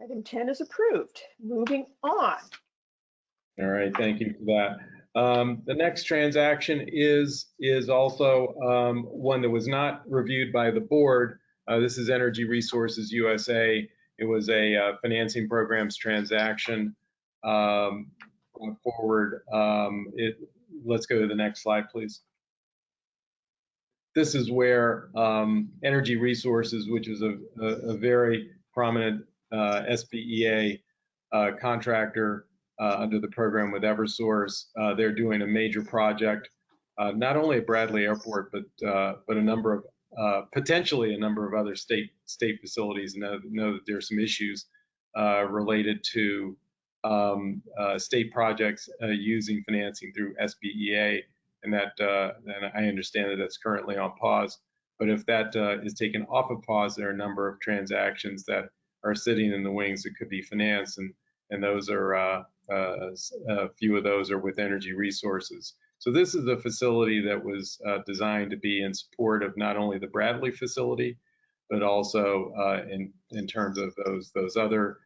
item 10 is approved. Moving on. All right, thank you for that. The next transaction is also one that was not reviewed by the board. This is Energy Resources USA. It was a financing programs transaction. Going forward, let's go to the next slide, please. This is where Energy Resources, which is a very prominent SBEA contractor under the program with Eversource, they're doing a major project, not only at Bradley Airport, but a number of potentially a number of other state facilities. Know that there's some issues related to state projects using financing through SBEA, and I understand that that's currently on pause. But if that is taken off of pause, there are a number of transactions that are sitting in the wings that could be financed, and those are a few of those are with Energy Resources. So this is a facility that was designed to be in support of not only the Bradley facility, but also in terms of those other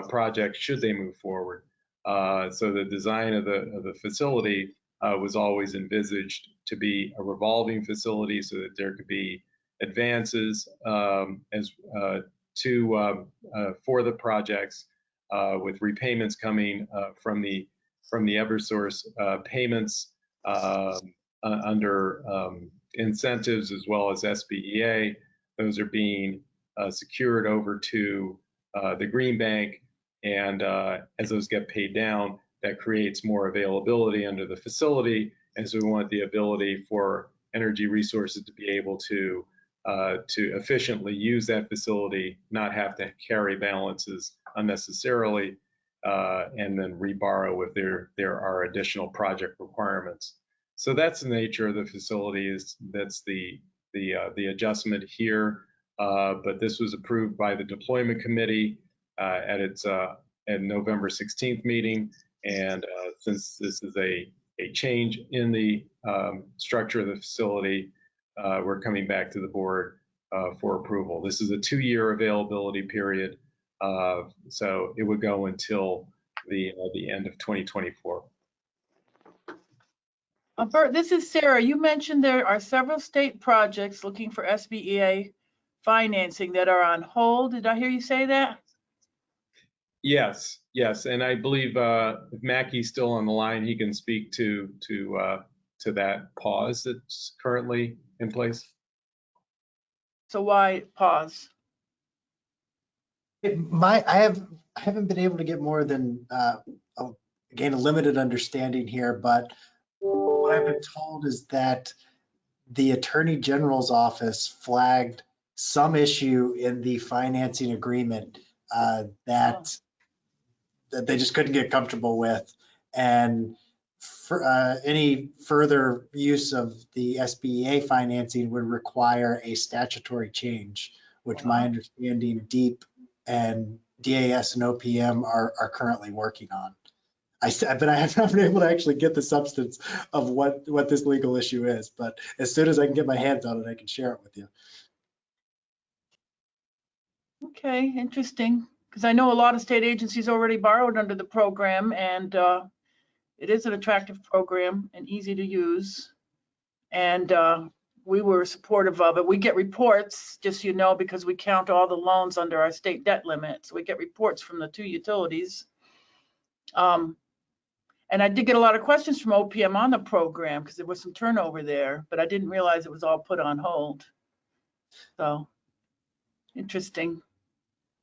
projects should they move forward. So the design of the facility was always envisaged to be a revolving facility so that there could be advances for the projects with repayments coming from the Eversource payments under incentives as well as SBEA. Those are being secured over to the Green Bank, and as those get paid down, that creates more availability under the facility. And so we want the ability for Energy Resources to be able to efficiently use that facility, not have to carry balances unnecessarily, and then reborrow if there are additional project requirements. So that's the nature of the facility. That's the adjustment here. But this was approved by the deployment committee at its November 16th meeting. And since this is a change in the structure of the facility, we're coming back to the board for approval. This is a 2-year availability period. So it would go until the end of 2024. Bert, this is Sarah. You mentioned there are several state projects looking for SBEA financing that are on hold. Did I hear you say that? Yes, yes, and I believe if Mackey's still on the line, he can speak to that pause that's currently in place. So why pause? I haven't been able to get more than again a limited understanding here, but what I've been told is that the Attorney General's office flagged some issue in the financing agreement that they just couldn't get comfortable with, and for, any further use of the SBEA financing would require a statutory change, which my understanding DEEP and DAS and OPM are currently working on. But I have not been able to actually get the substance of what this legal issue is. But as soon as I can get my hands on it, I can share it with you. Okay, interesting. Because I know a lot of state agencies already borrowed under the program, and it is an attractive program and easy to use. And we were supportive of it. We get reports, just so you know, because we count all the loans under our state debt limit. So we get reports from the 2 utilities. And I did get a lot of questions from OPM on the program because there was some turnover there, but I didn't realize it was all put on hold. So interesting.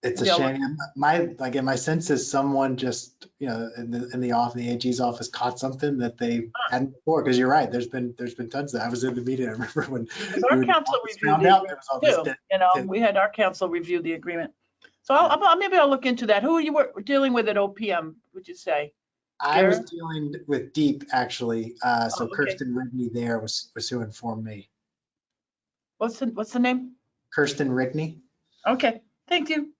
It's a shame. My sense is someone just, you know, in the AG's office caught something that they hadn't before. Because you're right, there's been tons of that. I was in the meeting. I remember when our council reviewed the agreement too. You know, we had our council review the agreement. So maybe I'll look into that. Who you were dealing with at OPM? Would you say? I was dealing with DEEP actually. So okay. Kirsten Rigney there was who informed me. What's the name? Kirsten Rigney. Okay, thank you.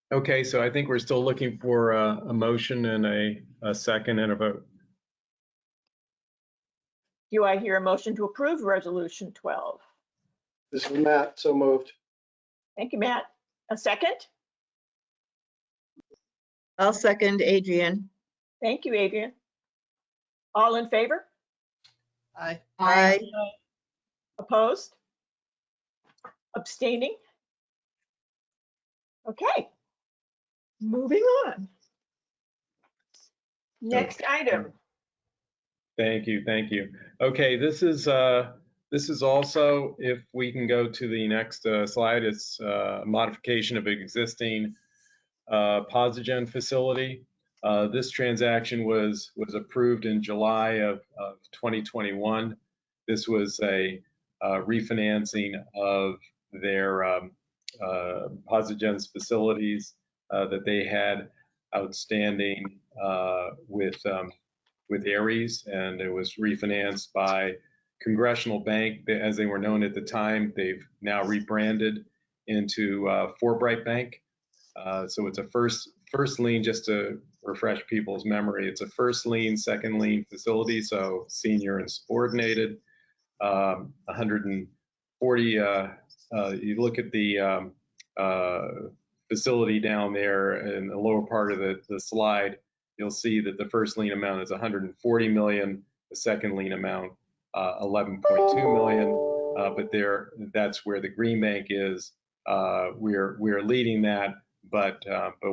Okay, so I think we're still looking for a motion and a second and a vote. Do I hear a motion to approve Resolution 12? This is Matt, so moved. Thank you, Matt. A second? I'll second Adrian. Thank you, Adrian. All in favor? Aye. Aye. Opposed? Abstaining? Okay. Moving on. Next item. Thank you, thank you. Okay, this is also, if we can go to the next slide, it's a modification of existing Posigen facility. This transaction was approved in July of 2021. This was a refinancing of their Posigen's facilities that they had outstanding with Ares, and it was refinanced by Congressional Bank, as they were known at the time. They've now rebranded into Forbright Bank. So it's a first lien, just to refresh people's memory. It's a first lien, second lien facility, so senior and subordinated. 140. You look at the facility down there in the lower part of the slide. You'll see that the first lien amount is 140 million. The second lien amount 11.2 million. But that's where the Green Bank is. We're leading that. But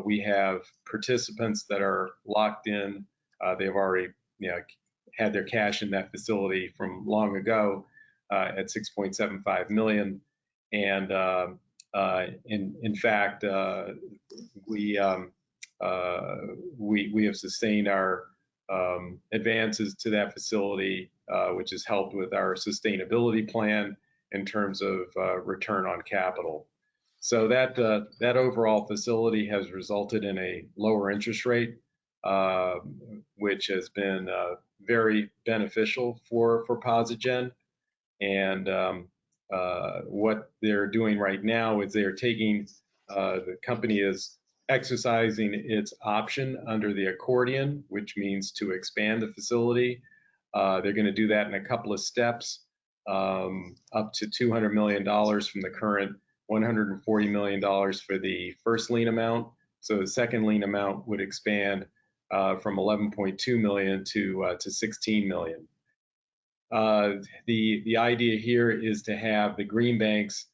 we have participants that are locked in. They've already had their cash in that facility from long ago at 6.75 million. And in fact, we have sustained our advances to that facility, which has helped with our sustainability plan in terms of return on capital. So that overall facility has resulted in a lower interest rate, which has been very beneficial for Posigen. And what they're doing right now is they're taking, the company is exercising its option under the accordion, which means to expand the facility. They're going to do that in a couple of steps. up to $200 million from the current $140 million for the first lien amount. So the second lien amount would expand from 11.2 million to 16 million. The idea here is to have the green bank's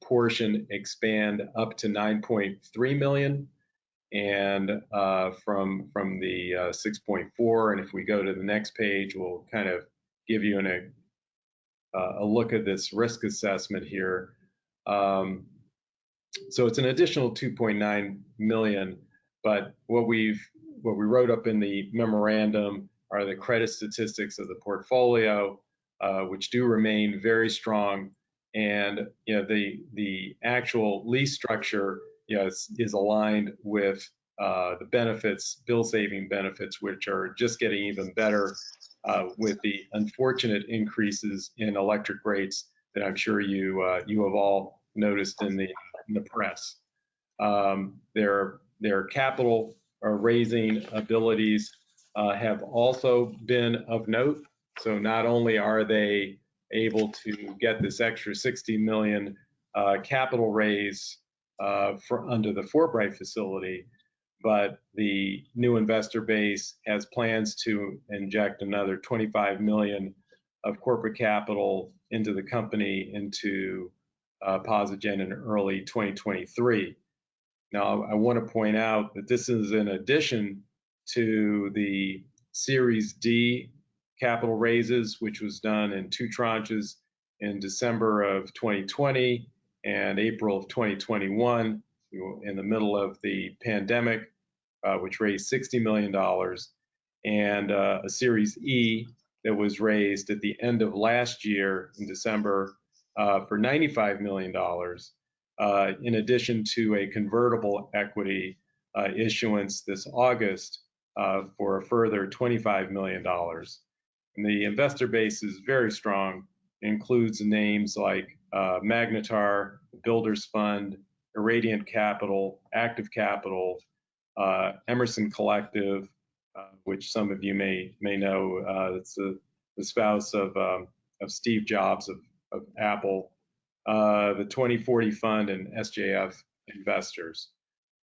portion expand up to 9.3 million, and from the 6.4. And if we go to the next page, we'll kind of give you a look at this risk assessment here. So it's an additional 2.9 million, but what we wrote up in the memorandum are the credit statistics of the portfolio, which do remain very strong. And the actual lease structure is aligned with the benefits, bill saving benefits, which are just getting even better with the unfortunate increases in electric rates that I'm sure you have all noticed in the press. Their capital raising abilities have also been of note. So not only are they able to get this extra 60 million capital raise under the Forbright facility, but the new investor base has plans to inject another 25 million of corporate capital into the company, into Posigen in early 2023. Now, I want to point out that this is in addition to the Series D capital raises, which was done in 2 tranches in December of 2020 and April of 2021, in the middle of the pandemic, which raised $60 million, and a Series E that was raised at the end of last year in December for $95 million, in addition to a convertible equity issuance this August for a further $25 million. And the investor base is very strong. It includes names like Magnetar, Builders Fund, Irradiant Capital, Active Capital, Emerson Collective, which some of you may know. It's the spouse of Steve Jobs of Apple, the 2040 Fund, and SJF Investors.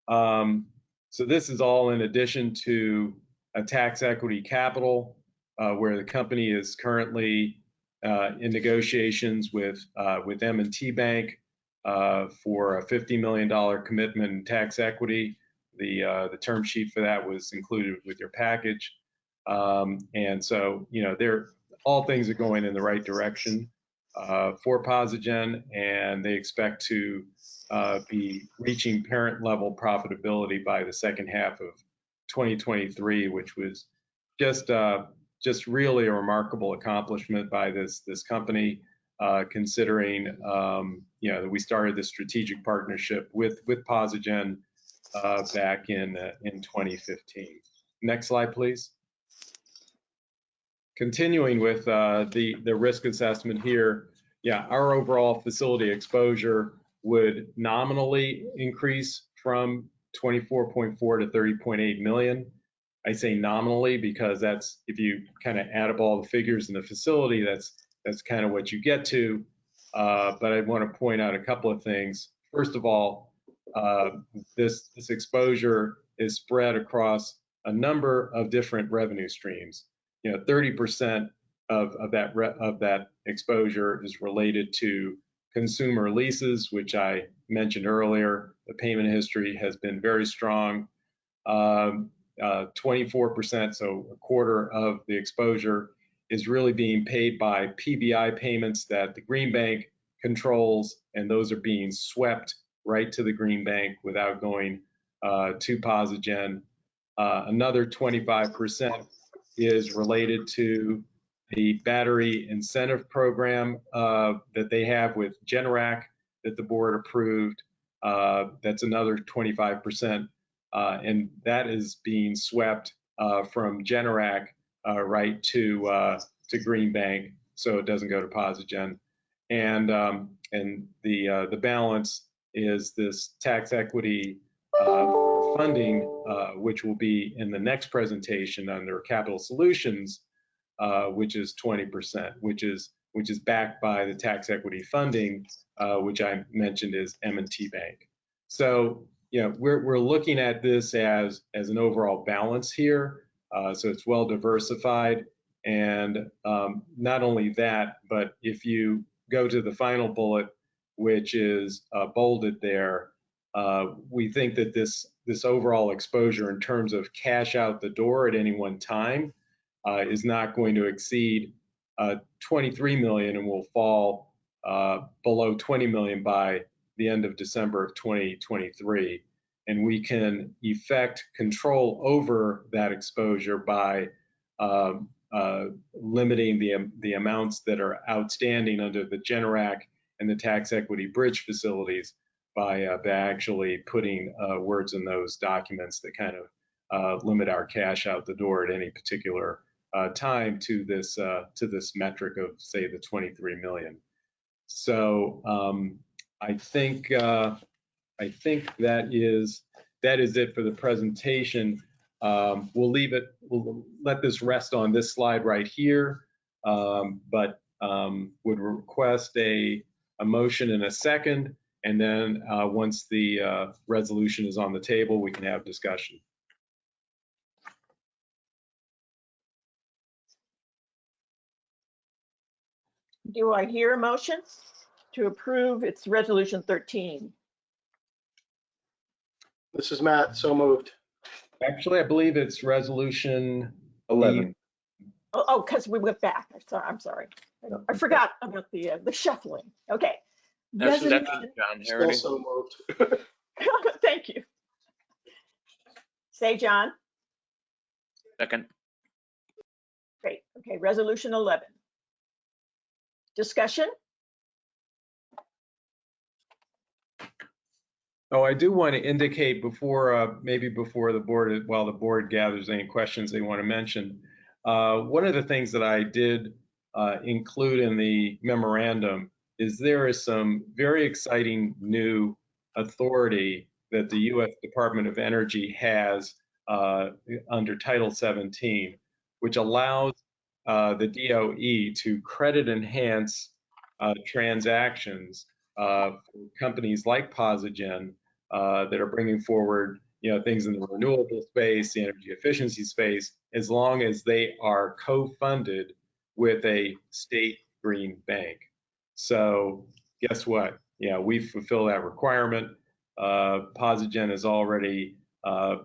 So this is all in addition to a tax equity capital, where the company is currently in negotiations with M&T Bank for a $50 million commitment in tax equity. The term sheet for that was included with your package. And so, all things are going in the right direction for Posigen, and they expect to be reaching parent level profitability by the second half of 2023, which was just really a remarkable accomplishment by this company, considering that we started this strategic partnership with Posigen back in 2015. Next slide, please. Continuing with the risk assessment here, our overall facility exposure would nominally increase from 24.4 to 30.8 million. I say nominally because that's, if you kind of add up all the figures in the facility, that's kind of what you get to. But I want to point out a couple of things. First of all, this exposure is spread across a number of different revenue streams. 30% of that exposure is related to consumer leases, which I mentioned earlier. The payment history has been very strong. 24%, so a quarter of the exposure, is really being paid by PBI payments that the Green Bank controls, and those are being swept right to the Green Bank without going to Posigen. Another 25% is related to the battery incentive program that they have with Generac that the board approved. That's another 25%, and that is being swept from Generac right to Green Bank, so it doesn't go to Posigen. And the balance is this tax equity funding, which will be in the next presentation under Capital Solutions, which is 20%, which is backed by the tax equity funding, which I mentioned is M&T Bank. So, you know, we're looking at this as an overall balance here. So it's well diversified. And not only that, but if you go to the final bullet, which is bolded there, we think that this overall exposure in terms of cash out the door at any one time is not going to exceed 23 million and will fall below 20 million by the end of December of 2023. And we can effect control over that exposure by limiting the amounts that are outstanding under the Generac and the tax equity bridge facilities by actually putting words in those documents that kind of limit our cash out the door at any particular time to this metric of, say, the 23 million. So I think that is it for the presentation. We'll let this rest on this slide right here, but would request a motion and a second, and then once the resolution is on the table, we can have discussion. Do I hear a motion to approve? It's resolution 13. This is Matt, so moved. Actually, I believe it's resolution 11. Oh, because we went back. I'm sorry. I forgot about the shuffling. Okay. That's Resolution. John Still Harity. so moved. Thank you. Say, John. Second. Great. Okay, resolution 11. Discussion? Oh, I do want to indicate before, maybe before the board, while the board gathers any questions they want to mention, one of the things that I did include in the memorandum is there is some very exciting new authority that the U.S. Department of Energy has under Title 17, which allows the DOE to credit enhance transactions for companies like Posigen that are bringing forward, you know, things in the renewable space, the energy efficiency space, as long as they are co-funded with a state green bank. So guess what? Yeah, we fulfill that requirement. Posigen has already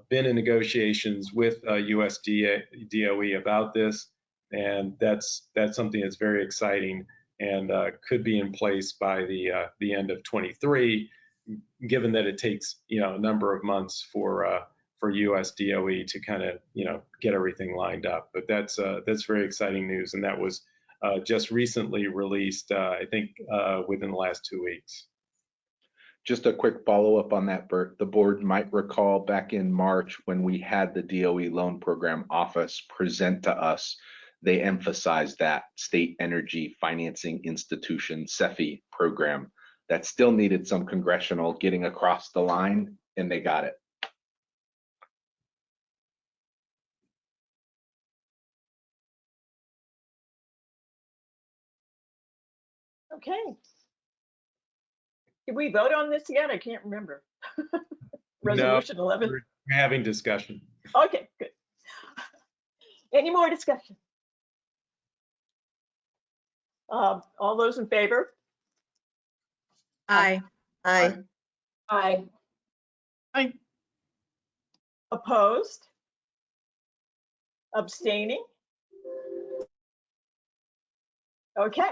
been in negotiations with US DOE about this, and that's something that's very exciting and could be in place by the end of 23, given that it takes, you know, a number of months for US DOE to kind of, you know, get everything lined up. But that's very exciting news, and that was just recently released, I think, within the last 2 weeks. Just a quick follow-up on that, Bert. The board might recall back in March when we had the DOE Loan Program Office present to us, they emphasized that State Energy Financing Institution, SEFI program, that still needed some congressional getting across the line, and they got it. Okay. Did we vote on this yet? I can't remember. Resolution 11. We're having discussion. Okay, good. Any more discussion? All those in favor? Aye. Aye. Aye. Aye. Opposed? Abstaining? Okay.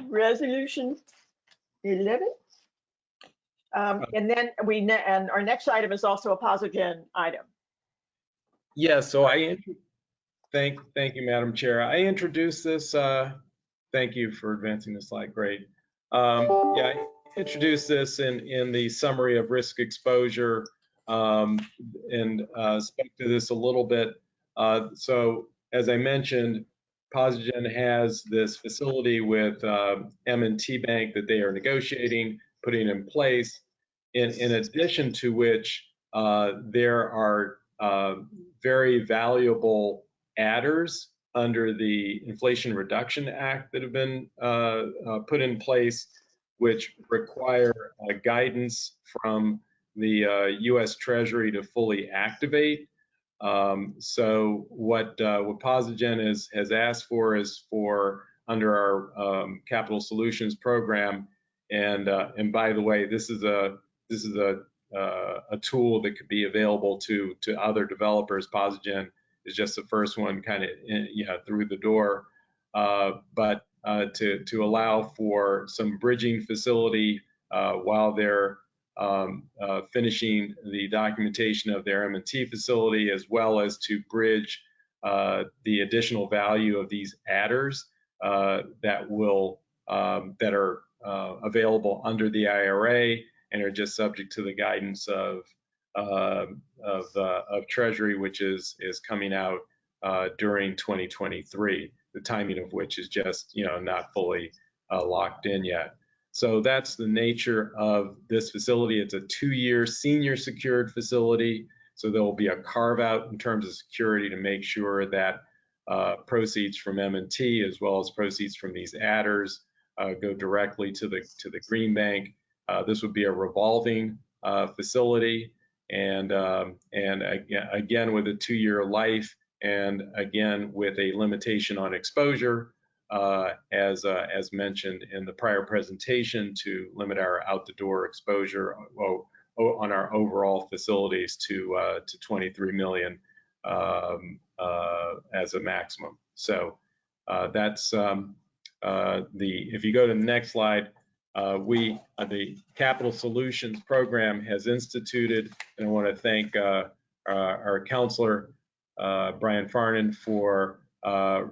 Resolution 11. And then and our next item is also a Posigen item. Yeah, so thank you, Madam Chair. I introduced this, thank you for advancing the slide, great. Yeah, I introduced this in the summary of risk exposure and spoke to this a little bit. So as I mentioned, Posigen has this facility with M&T Bank that they are negotiating, putting in place, in addition to which there are very valuable adders under the Inflation Reduction Act that have been put in place, which require guidance from the U.S. Treasury to fully activate. So what Posigen has asked for is for under our Capital Solutions program, and by the way, this is a tool that could be available to other developers. Posigen is just the first one kind of through the door, but to allow for some bridging facility while they're finishing the documentation of their M&T facility, as well as to bridge the additional value of these adders that are available under the IRA and are just subject to the guidance of Treasury, which is coming out during 2023. The timing of which is just not fully locked in yet. So that's the nature of this facility. It's a 2-year senior secured facility. So there will be a carve out in terms of security to make sure that proceeds from M&T as well as proceeds from these adders go directly to the Green Bank. This would be a revolving facility, and again with a 2-year life, and again with a limitation on exposure. As mentioned in the prior presentation, to limit our out-the-door exposure on our overall facilities to 23 million as a maximum. So that's if you go to the next slide, the Capital Solutions program has instituted, and I want to thank our counselor Brian Farnan for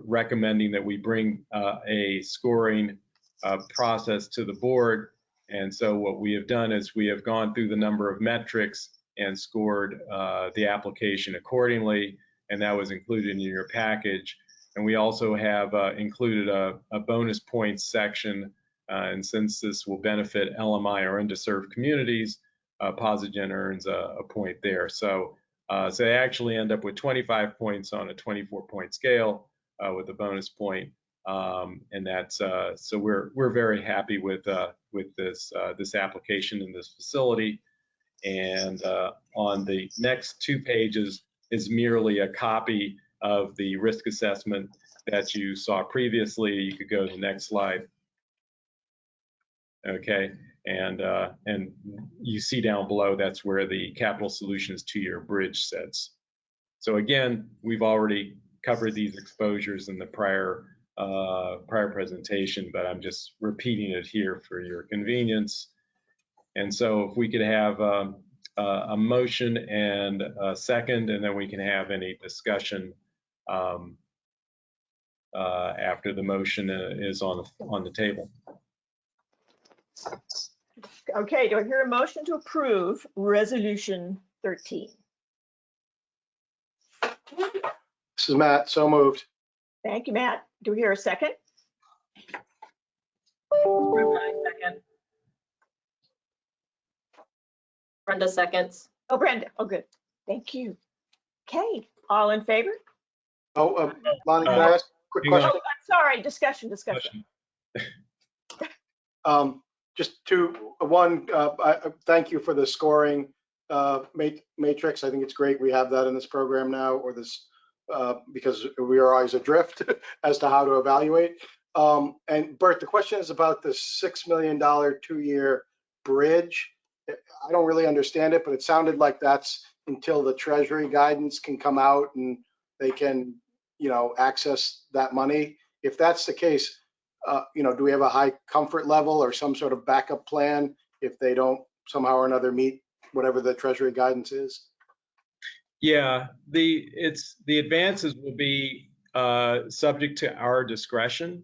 recommending that we bring a scoring process to the board. And so what we have done is we have gone through the number of metrics and scored the application accordingly, and that was included in your package. And we also have included a bonus points section, and since this will benefit LMI or underserved communities, Posigen earns a point there. So they actually end up with 25 points on a 24-point scale with a bonus point, and that's so we're very happy with this application in this facility. And on the next 2 pages is merely a copy of the risk assessment that you saw previously. You could go to the next slide. Okay, and you see down below, that's where the Capital Solutions 2-year bridge sits. So again, we've already covered these exposures in the prior presentation, but I'm just repeating it here for your convenience. And so if we could have a motion and a second, and then we can have any discussion after the motion is on the table. Okay, do I hear a motion to approve Resolution 13? This is Matt, so moved. Thank you, Matt. Do we hear a second? Second. Brenda seconds. Oh, Brenda. Oh, good. Thank you. Okay, all in favor? Oh, Lonnie, can I ask a quick question? Oh, I'm sorry, discussion. Just one, thank you for the scoring matrix. I think it's great we have that in this program now, or this, because we are always adrift as to how to evaluate. And Bert, the question is about the $6 million 2-year bridge. I don't really understand it, but it sounded like that's until the Treasury guidance can come out and they can, access that money. If that's the case, do we have a high comfort level or some sort of backup plan if they don't somehow or another meet whatever the Treasury guidance is? Yeah, the advances will be subject to our discretion,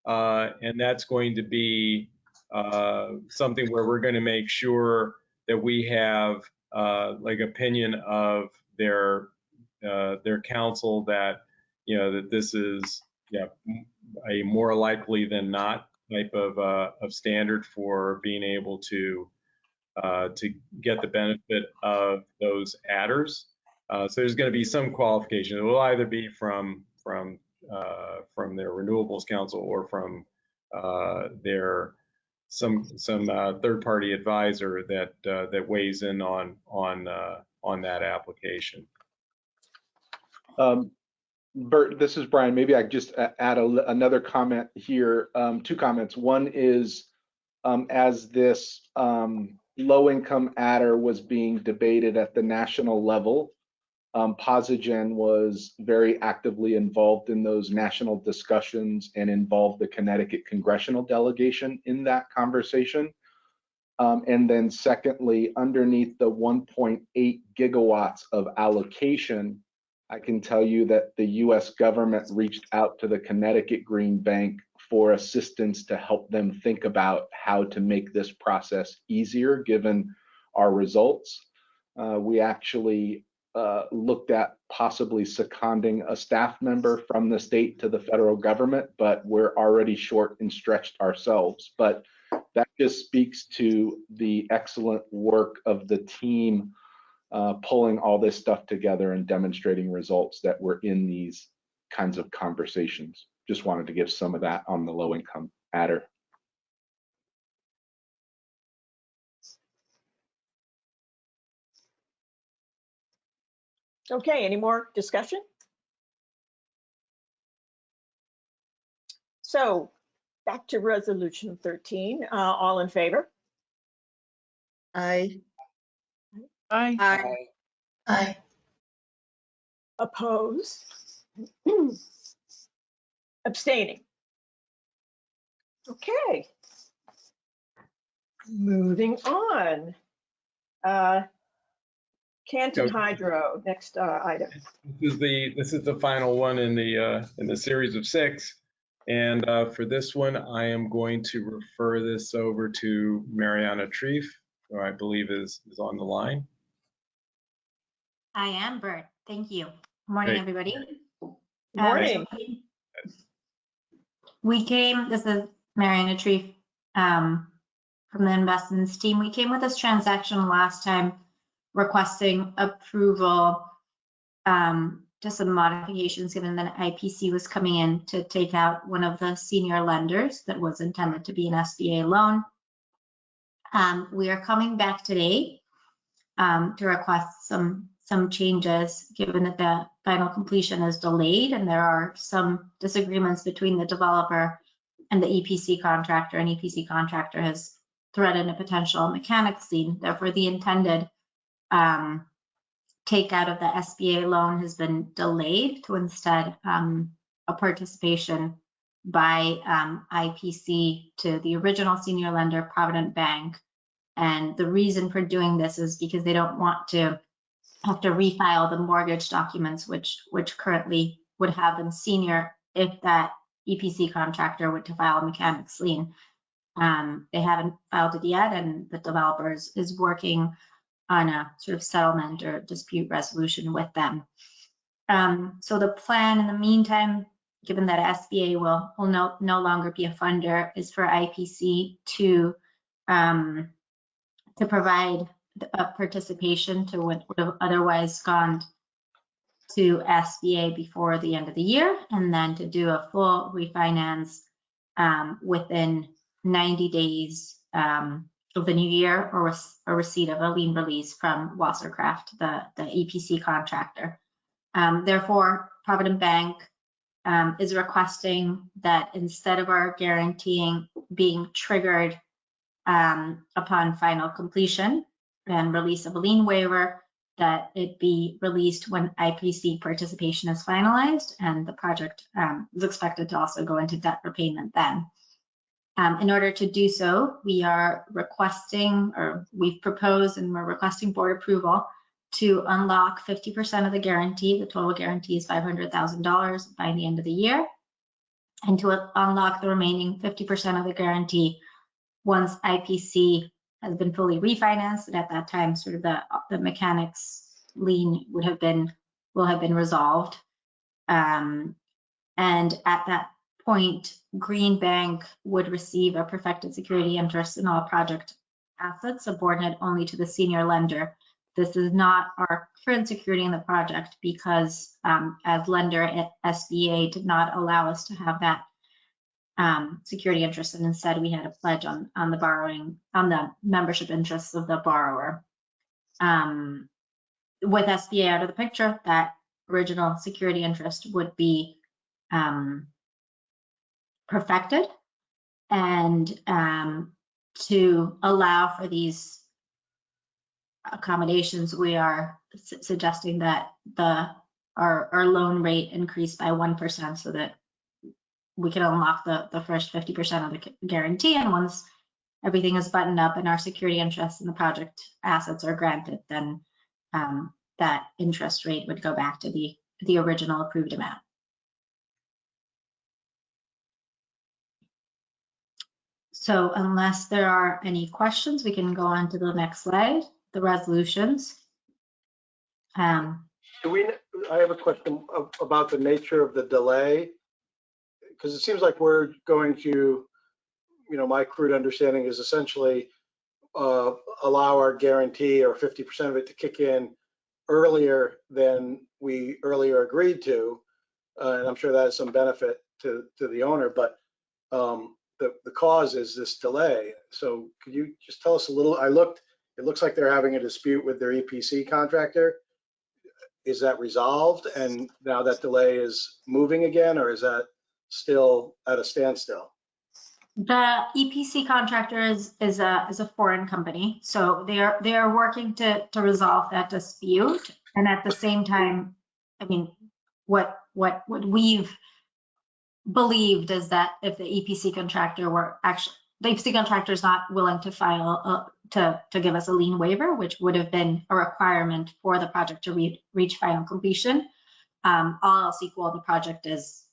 and that's going to be something where we're going to make sure that we have opinion of their counsel that that this is a more likely than not type of standard for being able to get the benefit of those adders. So there's going to be some qualification. It will either be from their renewables council or from their some third-party advisor that weighs in on that application. Bert, this is Brian. Maybe I just add another comment here. Two comments. One is as this low-income adder was being debated at the national level, Posigen was very actively involved in those national discussions and involved the Connecticut congressional delegation in that conversation. And then secondly, underneath the 1.8 gigawatts of allocation, I can tell you that the US government reached out to the Connecticut Green Bank for assistance to help them think about how to make this process easier given our results. We actually looked at possibly seconding a staff member from the state to the federal government, but we're already short and stretched ourselves. But that just speaks to the excellent work of the team pulling all this stuff together and demonstrating results that were in these kinds of conversations. Just wanted to give some of that on the low income adder. Okay, any more discussion? So back to resolution 13, all in favor? Aye. Aye. Aye. Oppose? Abstaining? Okay. Moving on. Canton Hydro, next item. This is the final one in the series of 6, and for this one, I am going to refer this over to Mariana Treef, who I believe is on the line. I am, Bert. Thank you. Morning, Great. everybody. Morning. This is Mariana Treef from the investments team. We came with this transaction last time requesting approval to some modifications given that IPC was coming in to take out one of the senior lenders that was intended to be an SBA loan. We are coming back today to request some changes given that the final completion is delayed and there are some disagreements between the developer and the EPC contractor, and EPC contractor has threatened a potential mechanics lien. Therefore, the intended take out of the SBA loan has been delayed to instead a participation by IPC to the original senior lender, Provident Bank. And the reason for doing this is because they don't want to have to refile the mortgage documents, which currently would have them senior if that EPC contractor were to file a mechanics lien. They haven't filed it yet, and the developer is working on a sort of settlement or dispute resolution with them. So the plan in the meantime, given that SBA will no longer be a funder, is for IPC to provide a participation to what would have otherwise gone to SBA before the end of the year, and then to do a full refinance within 90 days of the new year, or a receipt of a lien release from Wasserkraft, the EPC contractor. Therefore, Provident Bank is requesting that instead of our guaranteeing being triggered upon final completion and release of a lien waiver, that it be released when IPC participation is finalized, and the project is expected to also go into debt repayment then. In order to do so, we are requesting, or we've proposed and we're requesting board approval to unlock 50% of the guarantee. The total guarantee is $500,000 by the end of the year, and to unlock the remaining 50% of the guarantee once IPC has been fully refinanced, and at that time, sort of the mechanics lien will have been resolved. And at that point, Green Bank would receive a perfected security interest in all project assets subordinate only to the senior lender This is not our current security in the project because as lender at SBA did not allow us to have that security interest, and instead we had a pledge on the borrowing, on the membership interests of the borrower. With SBA out of the picture, that original security interest would be perfected, and to allow for these accommodations, we are suggesting that our loan rate increase by 1% so that we can unlock the first 50% of the guarantee. And once everything is buttoned up and our security interests in the project assets are granted, then that interest rate would go back to the original approved amount. So unless there are any questions, we can go on to the next slide, the resolutions. I have a question about the nature of the delay, because it seems like we're going to, my crude understanding is essentially allow our guarantee or 50% of it to kick in earlier than we earlier agreed to. And I'm sure that has some benefit to the owner, but the cause is this delay. So could you just tell us a little? It looks like they're having a dispute with their EPC contractor. Is that resolved and now that delay is moving again, or is that still at a standstill? The EPC contractor is a foreign company, so they are working to resolve that dispute. And at the same time, I mean, what we've believed is that if the EPC contractor the EPC contractor is not willing to file to give us a lien waiver, which would have been a requirement for the project to reach final completion. All else equal, the project is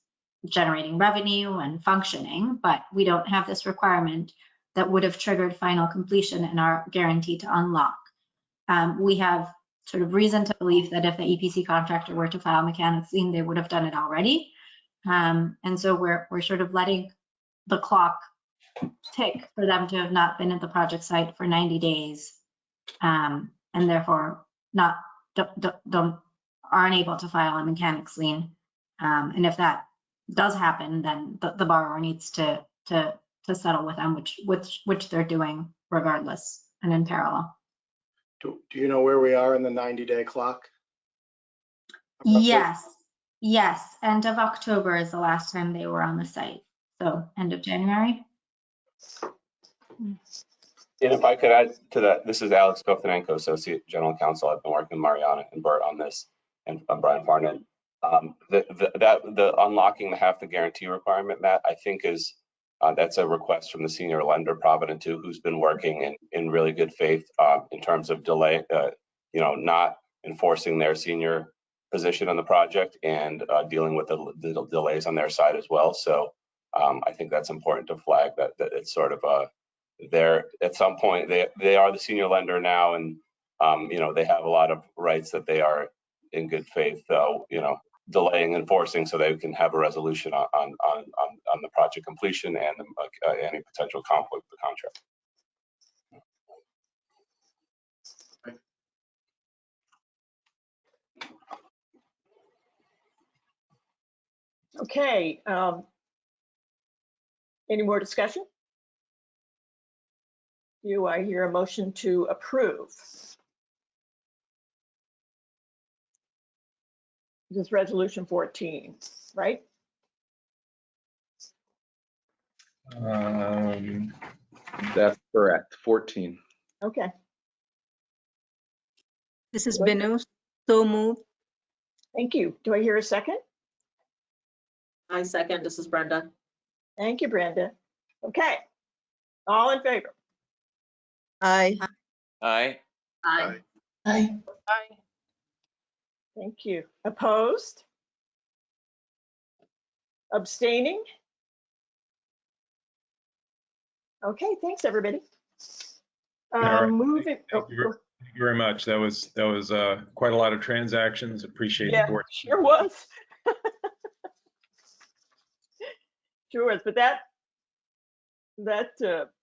generating revenue and functioning, but we don't have this requirement that would have triggered final completion and our guarantee to unlock. We have sort of reason to believe that if the EPC contractor were to file a mechanics lien, they would have done it already. And so we're sort of letting the clock tick for them to have not been at the project site for 90 days, and therefore aren't able to file a mechanics lien. And if that does happen, then the borrower needs to settle with them, which they're doing regardless and in parallel. Do you know where we are in the 90-day clock? Yes. End of October is the last time they were on the site. So end of January. And if I could add to that, this is Alex Kofanenko, Associate General Counsel. I've been working with Mariana and Bert on this, and Brian Farnan. The unlocking the guarantee requirement, Matt, I think is that's a request from the senior lender, Provident 2, who's been working in really good faith in terms of delay, not enforcing their senior position on the project and dealing with the delays on their side as well. So I think that's important to flag that it's sort of they're at some point they are the senior lender now, and they have a lot of rights that they are in good faith, delaying enforcing so they can have a resolution on the project completion and any potential conflict with the contract. Okay. Any more discussion? Do I hear a motion to approve? This is resolution 14, right? That's correct, 14. Okay. This is Binu, so moved. Thank you. Do I hear a second? I second. This is Brenda. Thank you, Brenda. Okay. All in favor? Aye. Aye. Aye. Aye. Thank you. Opposed? Abstaining? Okay, thanks, everybody. Right. Moving. Thank you very much. That was quite a lot of transactions. Appreciate the board. Sure was. Sure was. But that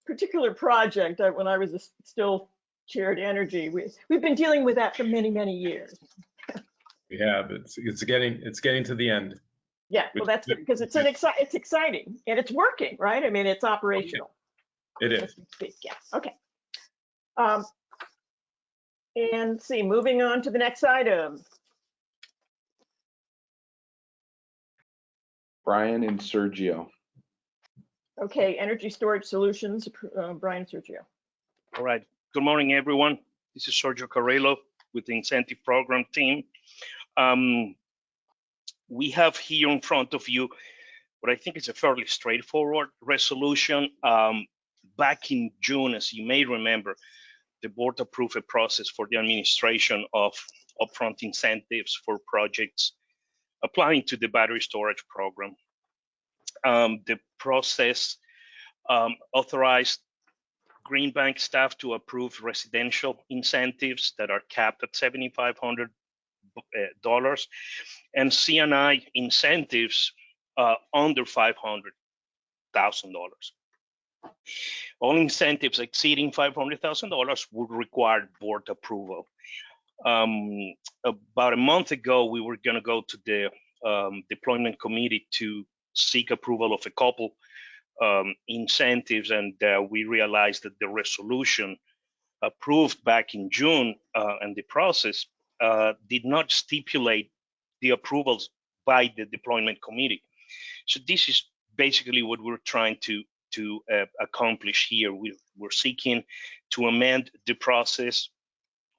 particular project, when I was still shared energy. We've been dealing with that for many, many years. Yeah, but it's getting to the end. Yeah, well, that's because it's exciting and it's working, right? I mean, it's operational. It is. As we speak. Yeah. Okay. And see, moving on to the next item. Brian and Sergio. Okay, energy storage solutions, Brian Sergio. All right. Good morning, everyone. This is Sergio Carrello with the incentive program team. We have here in front of you what I think is a fairly straightforward resolution. Back in June, as you may remember, the board approved a process for the administration of upfront incentives for projects applying to the battery storage program. The process authorized Green Bank staff to approve residential incentives that are capped at $7,500 and C&I incentives under $500,000. All incentives exceeding $500,000 would require board approval. About a month ago, we were going to go to the deployment committee to seek approval of a couple incentives, and we realized that the resolution approved back in June and the process did not stipulate the approvals by the deployment committee. So this is basically what we're trying to accomplish here. We're seeking to amend the process,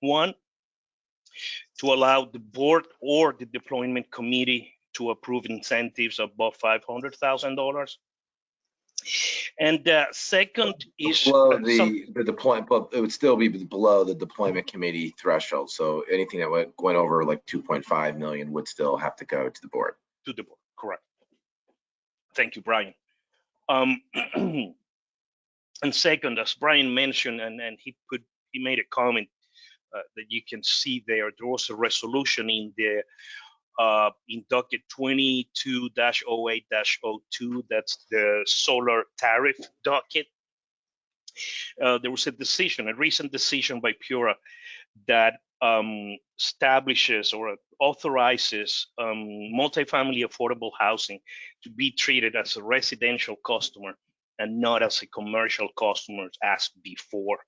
one, to allow the board or the deployment committee to approve incentives above $500,000. And second is below the deployment, but it would still be below the deployment committee threshold. So anything that went over like 2.5 million would still have to go to the board. To the board, correct. Thank you, Brian. And second, as Brian mentioned, and he made a comment that you can see there was a resolution in the in docket 22-08-02, that's the solar tariff docket. There was a recent decision by Pura that establishes or authorizes multifamily affordable housing to be treated as a residential customer and not as a commercial customer as before.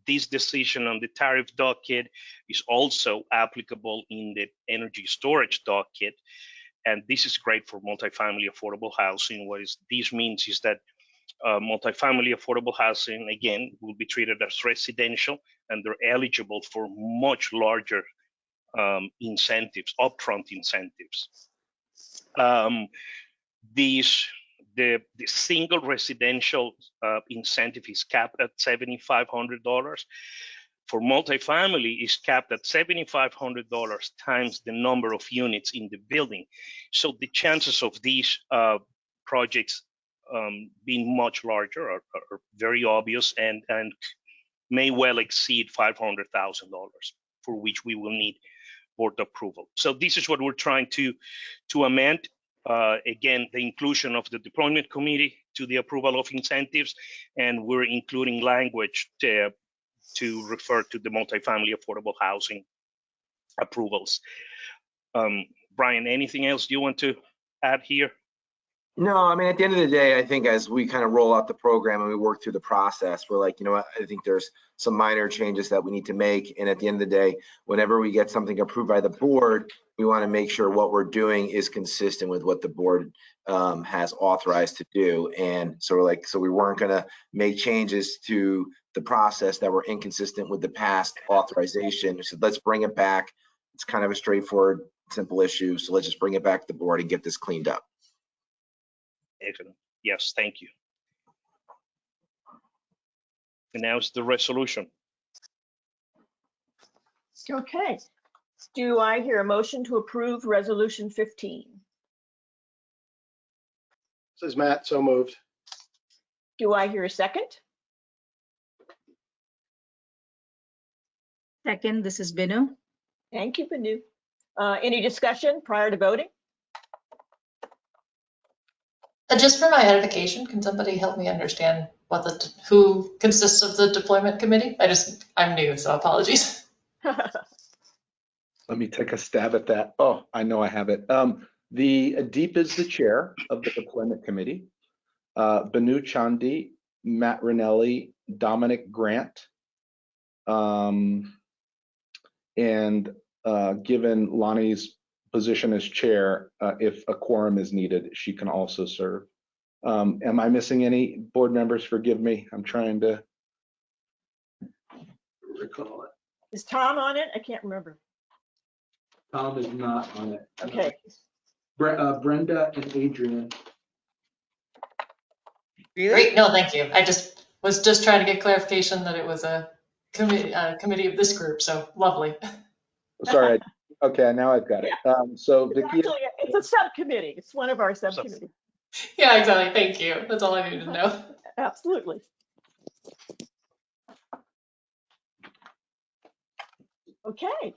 This decision on the tariff docket is also applicable in the energy storage docket, and this is great for multifamily affordable housing. What this means is that multifamily affordable housing, again, will be treated as residential, and they're eligible for much larger incentives, upfront incentives. The single residential incentive is capped at $7,500. For multifamily, is capped at $7,500 times the number of units in the building. So the chances of these projects being much larger are very obvious and may well exceed $500,000, for which we will need board approval. So this is what we're trying to amend. Again, the inclusion of the deployment committee to the approval of incentives, and we're including language to refer to the multifamily affordable housing approvals. Brian, anything else you want to add here? No, I mean, at the end of the day, I think as we kind of roll out the program and we work through the process, we're like, you know what, I think there's some minor changes that we need to make. And at the end of the day, whenever we get something approved by the board, we want to make sure what we're doing is consistent with what the board has authorized to do. And so we're like, so we weren't going to make changes to the process that were inconsistent with the past authorization. So let's bring it back. It's kind of a straightforward, simple issue. So let's just bring it back to the board and get this cleaned up. Excellent. Yes, thank you. And now it's the resolution. Okay. Do I hear a motion to approve resolution 15? This is Matt, so moved. Do I hear a second? Second, this is Binu. Thank you, Binu. Any discussion prior to voting? Just for my edification, can somebody help me understand who consists of the deployment committee? I'm new, so apologies. Let me take a stab at that. Oh, I know I have it. The Deep is the chair of the deployment committee. Banu Chandi, Matt Rinelli, Dominic Grant, and given Lonnie's position as chair, if a quorum is needed, she can also serve. Am I missing any board members? Forgive me. I'm trying to recall it. Is Tom on it? I can't remember. Tom is not on it. Okay. Brenda and Adrian. Really? Great. No, thank you. I was just trying to get clarification that it was a committee of this group. So lovely. Sorry. Okay, now I've got it. So Vicky, it's a subcommittee. It's one of our subcommittees. Yeah, exactly. Thank you. That's all I needed to know. Absolutely. Okay.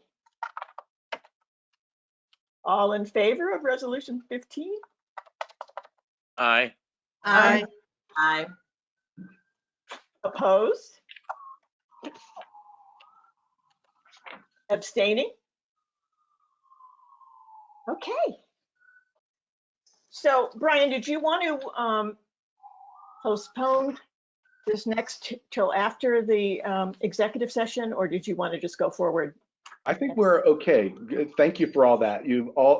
All in favor of resolution 15? Aye. Aye. Aye. Opposed? Abstaining? Okay. So Brian, did you want to postpone this next till after the executive session, or did you want to just go forward? I think we're okay. Thank you for all that.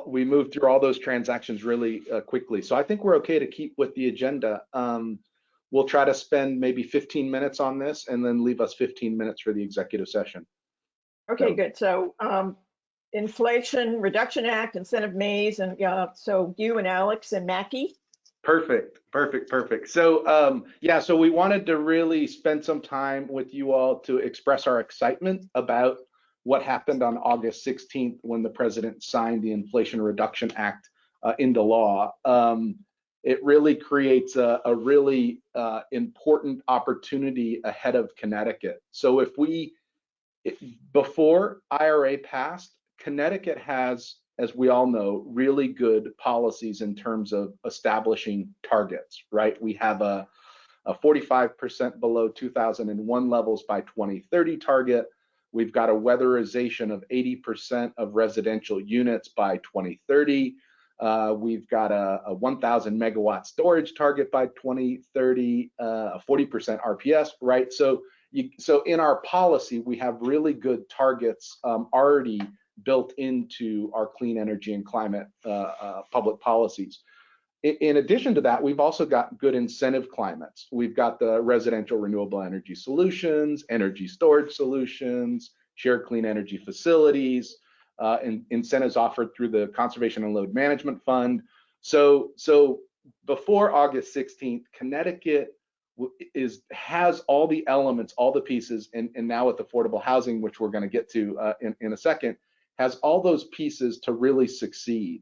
We moved through all those transactions really quickly. So I think we're okay to keep with the agenda. We'll try to spend maybe 15 minutes on this and then leave us 15 minutes for the executive session. Okay, good. So Inflation Reduction Act, Incentive Maze, and so you and Alex and Mackie. Perfect. So yeah, so we wanted to really spend some time with you all to express our excitement about what happened on August 16th when the president signed the Inflation Reduction Act into law. It really creates a really important opportunity ahead of Connecticut. So before IRA passed, Connecticut has, as we all know, really good policies in terms of establishing targets, right? We have a 45% below 2001 levels by 2030 target. We've got a weatherization of 80% of residential units by 2030. We've got a 1,000 megawatt storage target by 2030, a 40% RPS, right? So in our policy, we have really good targets already built into our clean energy and climate public policies. In addition to that, we've also got good incentive climates. We've got the residential renewable energy solutions, energy storage solutions, shared clean energy facilities, and incentives offered through the Conservation and Load Management Fund. So before August 16th, Connecticut has all the elements, all the pieces, and now with affordable housing, which we're going to get to in a second, has all those pieces to really succeed.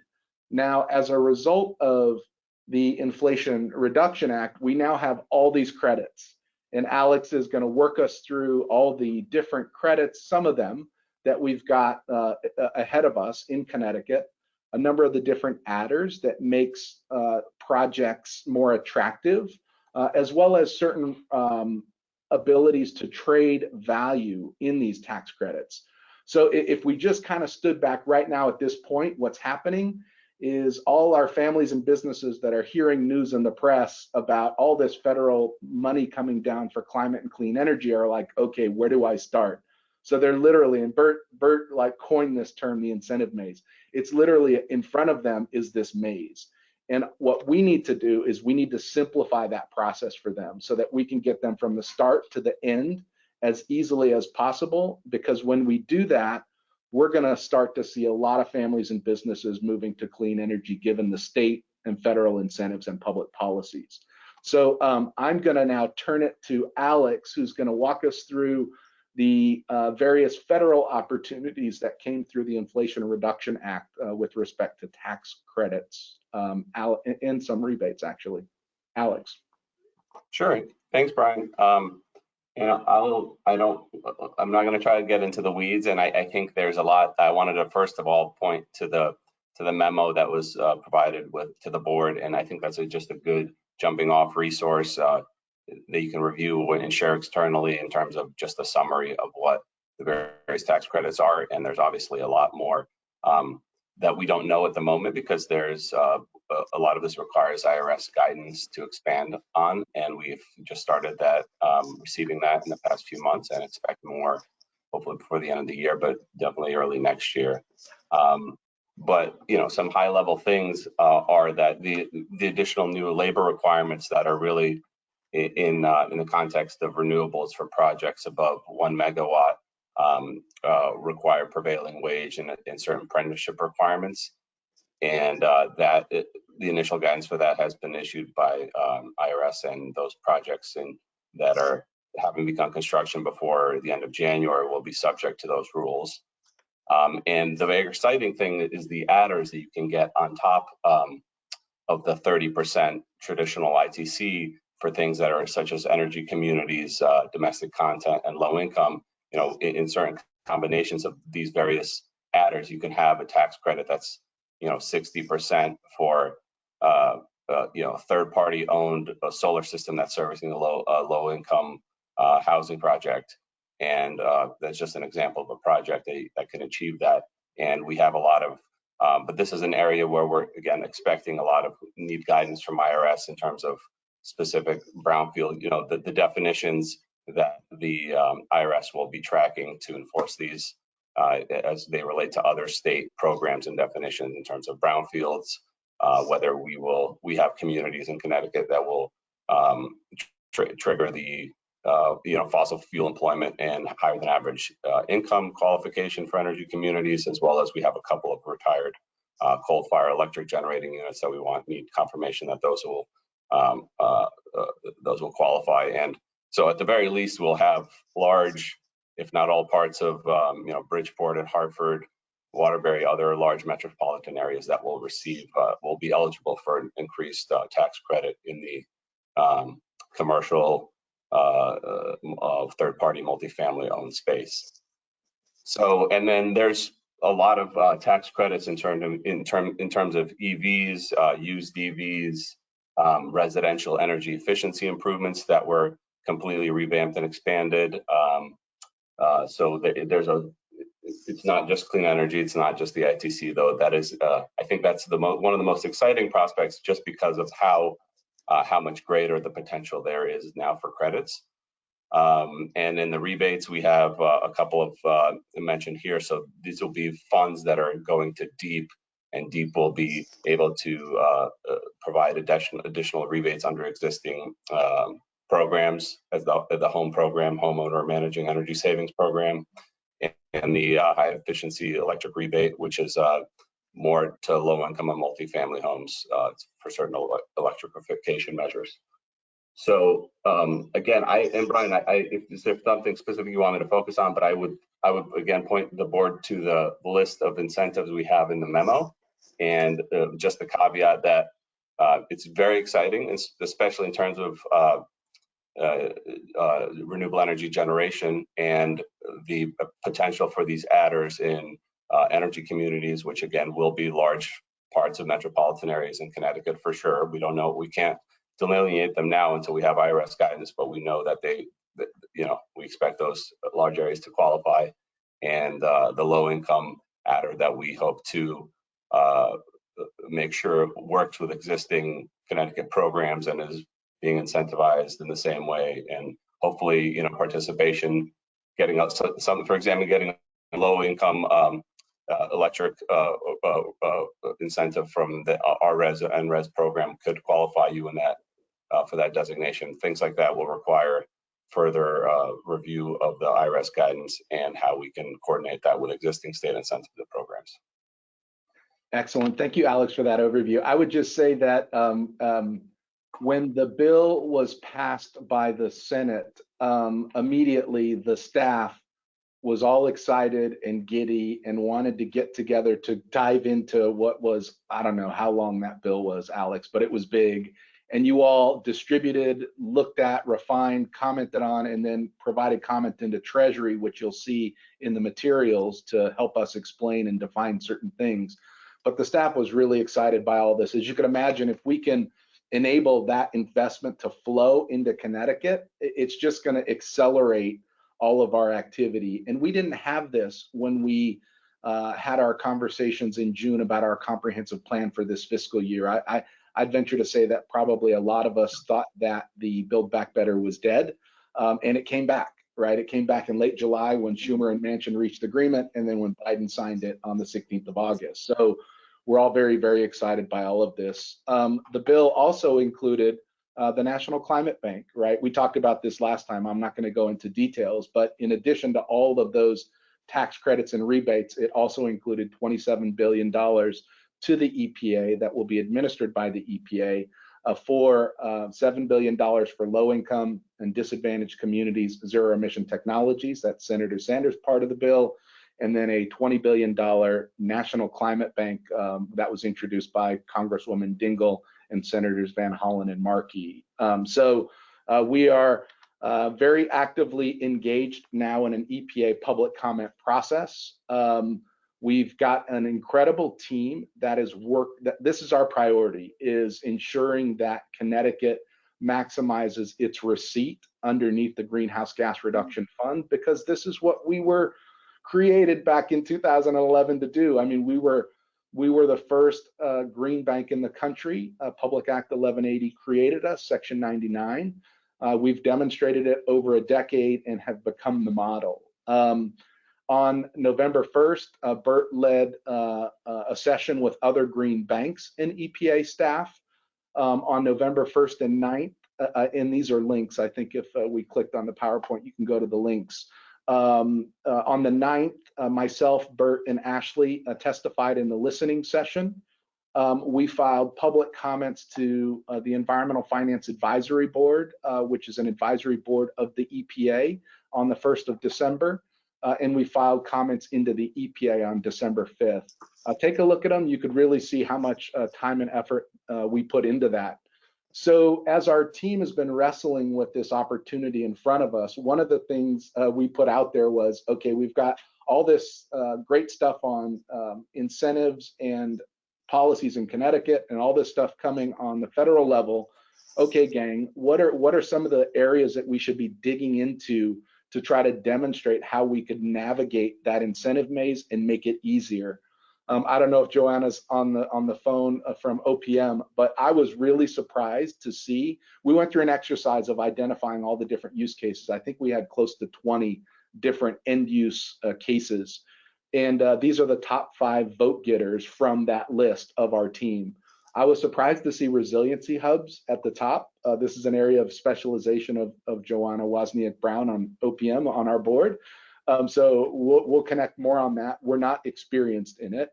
Now, as a result of the Inflation Reduction Act, we now have all these credits, and Alex is going to work us through all the different credits, some of them that we've got ahead of us in Connecticut, a number of the different adders that makes projects more attractive, as well as certain abilities to trade value in these tax credits. So if we just kind of stood back right now at this point, what's happening is all our families and businesses that are hearing news in the press about all this federal money coming down for climate and clean energy are like, okay, where do I start? So they're literally, and Bert like coined this term, the incentive maze. It's literally in front of them is this maze. And what we need to do is we need to simplify that process for them so that we can get them from the start to the end as easily as possible, because when we do that, we're going to start to see a lot of families and businesses moving to clean energy given the state and federal incentives and public policies. So I'm going to now turn it to Alex, who's going to walk us through the various federal opportunities that came through the Inflation Reduction Act with respect to tax credits and some rebates, actually. Alex. Sure. Thanks, Brian. I'm not going to try to get into the weeds, and I think there's a lot. I wanted to first of all point to the the memo that was provided to the board, and I think that's just a good jumping off resource that you can review and share externally in terms of just a summary of what the various tax credits are. And there's obviously a lot more that we don't know at the moment, because there's a lot of this requires IRS guidance to expand on, and we've just started that, receiving that in the past few months, and expect more hopefully before the end of the year, but definitely early next year. But some high level things are that the additional new labor requirements that are really in the context of renewables for projects above 1 megawatt require prevailing wage and certain apprenticeship requirements, and the initial guidance for that has been issued by IRS, and those projects that are having begun construction before the end of January will be subject to those rules. And the very exciting thing is the adders that you can get on top of the 30% traditional ITC for things that are such as energy communities, domestic content, and low income. In certain combinations of these various adders, you can have a tax credit that's 60% for third party owned solar system that's servicing a low income housing project. And that's just an example of a project that can achieve that. And we have a lot of, but this is an area where we're, again, expecting a lot of need guidance from IRS in terms of specific brownfield, the definitions that the IRS will be tracking to enforce these as they relate to other state programs and definitions in terms of brownfields, whether we have communities in Connecticut that will trigger the fossil fuel employment and higher than average income qualification for energy communities, as well as we have a couple of retired coal-fired electric generating units that we need confirmation that those will qualify. And so at the very least, we'll have large, if not all parts of Bridgeport and Hartford, Waterbury, other large metropolitan areas that will be eligible for an increased tax credit in the commercial third-party multifamily owned space. So, and then there's a lot of tax credits in terms of EVs, used EVs, residential energy efficiency improvements that were completely revamped and expanded. So it's not just clean energy, it's not just the ITC, though. That is, I think that's one of the most exciting prospects, just because of how much greater the potential there is now for credits. And in the rebates, we have a couple of mentioned here. So these will be funds that are going to DEEP, and DEEP will be able to provide additional rebates under existing programs, as the home program, homeowner managing energy savings program, and the high efficiency electric rebate, which is more to low income and multifamily homes for certain electrification measures. So again, Brian, is there something specific you want me to focus on? But I would again point the board to the list of incentives we have in the memo, and just the caveat that it's very exciting, especially in terms of renewable energy generation and the potential for these adders in energy communities, which again will be large parts of metropolitan areas in Connecticut for sure. We don't know, we can't delineate them now until we have IRS guidance, but we know that we expect those large areas to qualify, and the low income adder that we hope to make sure works with existing Connecticut programs and is being incentivized in the same way, and hopefully participation, getting some, for example, getting a low income electric incentive from the RES and RES program could qualify you in that for that designation. Things like that will require further review of the IRS guidance and how we can coordinate that with existing state incentive programs. Excellent. Thank you, Alex, for that overview. I would just say that when the bill was passed by the Senate, immediately the staff was all excited and giddy and wanted to get together to dive into what was, I don't know how long that bill was, Alex, but it was big. And you all distributed, looked at, refined, commented on, and then provided comment into Treasury, which you'll see in the materials to help us explain and define certain things. but the staff was really excited by all this. As you can imagine, if we can enable that investment to flow into Connecticut, it's just going to accelerate all of our activity. And we didn't have this when we had our conversations in June about our comprehensive plan for this fiscal year. I'd venture to say that probably a lot of us thought that the Build Back Better was dead, and it came back, right? It came back in late July when Schumer and Manchin reached agreement, and then when Biden signed it on the 16th of August. So we're all very, very excited by all of this. The bill also included the National Climate Bank, right? We talked about this last time. I'm not going to go into details, but in addition to all of those tax credits and rebates, it also included $27 billion to the EPA that will be administered by the EPA for $7 billion for low-income and disadvantaged communities, zero-emission technologies. That's Senator Sanders' part of the bill. And then a $20 billion National Climate Bank that was introduced by Congresswoman Dingell and Senators Van Hollen and Markey. So we are very actively engaged now in an EPA public comment process. We've got an incredible team that is this is our priority, is ensuring that Connecticut maximizes its receipt underneath the Greenhouse Gas Reduction Fund, because this is what we were created back in 2011 to do. I mean, we were the first green bank in the country. Public Act 1180 created us, Section 99. We've demonstrated it over a decade and have become the model. On November 1st, Bert led a session with other green banks and EPA staff. On November 1st and 9th, and these are links. I think if we clicked on the PowerPoint, you can go to the links. On the 9th, myself, Bert, and Ashley testified in the listening session. We filed public comments to the Environmental Finance Advisory Board, which is an advisory board of the EPA, on the 1st of December. And we filed comments into the EPA on December 5th. Take a look at them. You could really see how much time and effort we put into that. So as our team has been wrestling with this opportunity in front of us, one of the things we put out there was, okay, we've got all this great stuff on incentives and policies in Connecticut and all this stuff coming on the federal level. Okay, gang, what are some of the areas that we should be digging into to try to demonstrate how we could navigate that incentive maze and make it easier? I don't know if Joanna's on the phone from OPM, but I was really surprised to see, we went through an exercise of identifying all the different use cases. I think we had close to 20 different end use cases. And these are the top 5 vote getters from that list of our team. I was surprised to see resiliency hubs at the top. This is an area of specialization of Joanna Wozniak-Brown on OPM on our board. So we'll connect more on that. We're not experienced in it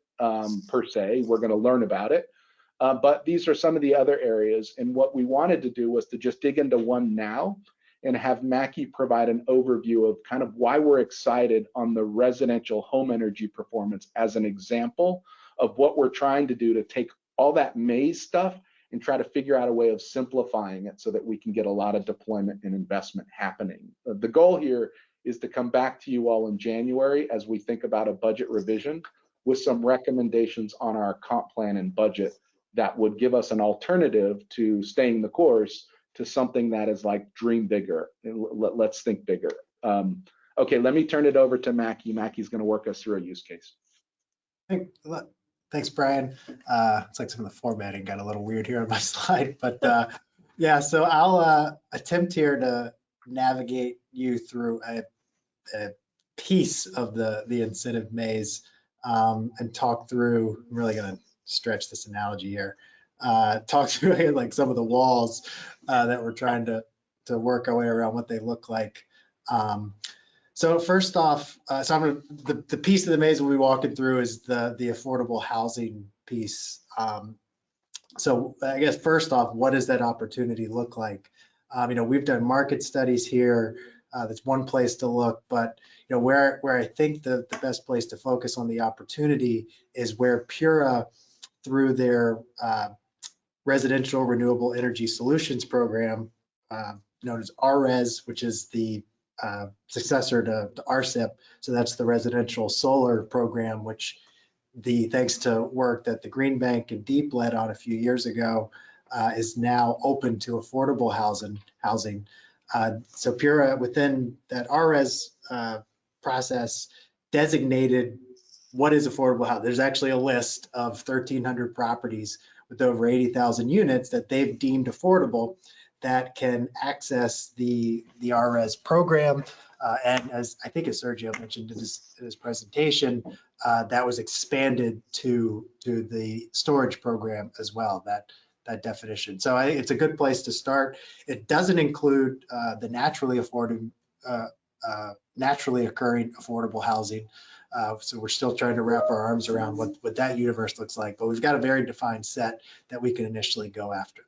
per se. We're going to learn about it. But these are some of the other areas. And what we wanted to do was to just dig into one now and have Mackie provide an overview of kind of why we're excited on the residential home energy performance as an example of what we're trying to do to take all that maze stuff and try to figure out a way of simplifying it so that we can get a lot of deployment and investment happening. The goal here is to come back to you all in January as we think about a budget revision with some recommendations on our comp plan and budget that would give us an alternative to staying the course to something that is like dream bigger. Let's think bigger. Okay, let me turn it over to Mackie. Mackie's going to work us through a use case. Thanks, Brian. It's like some of the formatting got a little weird here on my slide, but yeah, so I'll attempt here to navigate you through a piece of the incentive maze and talk through, I'm really going to stretch this analogy here, talk through like some of the walls that we're trying to work our way around, what they look like. So first off, the piece of the maze we'll be walking through is the affordable housing piece. So I guess first off, what does that opportunity look like? We've done market studies here. That's one place to look, but where I think the best place to focus on the opportunity is where Pura, through their Residential Renewable Energy Solutions Program, known as RRES, which is the successor to RCIP. So that's the residential solar program, which thanks to work that the Green Bank and Deep led on a few years ago, is now open to affordable housing. So PURA, within that RES process, designated what is affordable housing. There's actually a list of 1,300 properties with over 80,000 units that they've deemed affordable that can access the RES program. And as I think as Sergio mentioned in his presentation, that was expanded to the storage program as well, that definition. So I think it's a good place to start. It doesn't include the naturally occurring affordable housing. So we're still trying to wrap our arms around what that universe looks like, but we've got a very defined set that we can initially go after.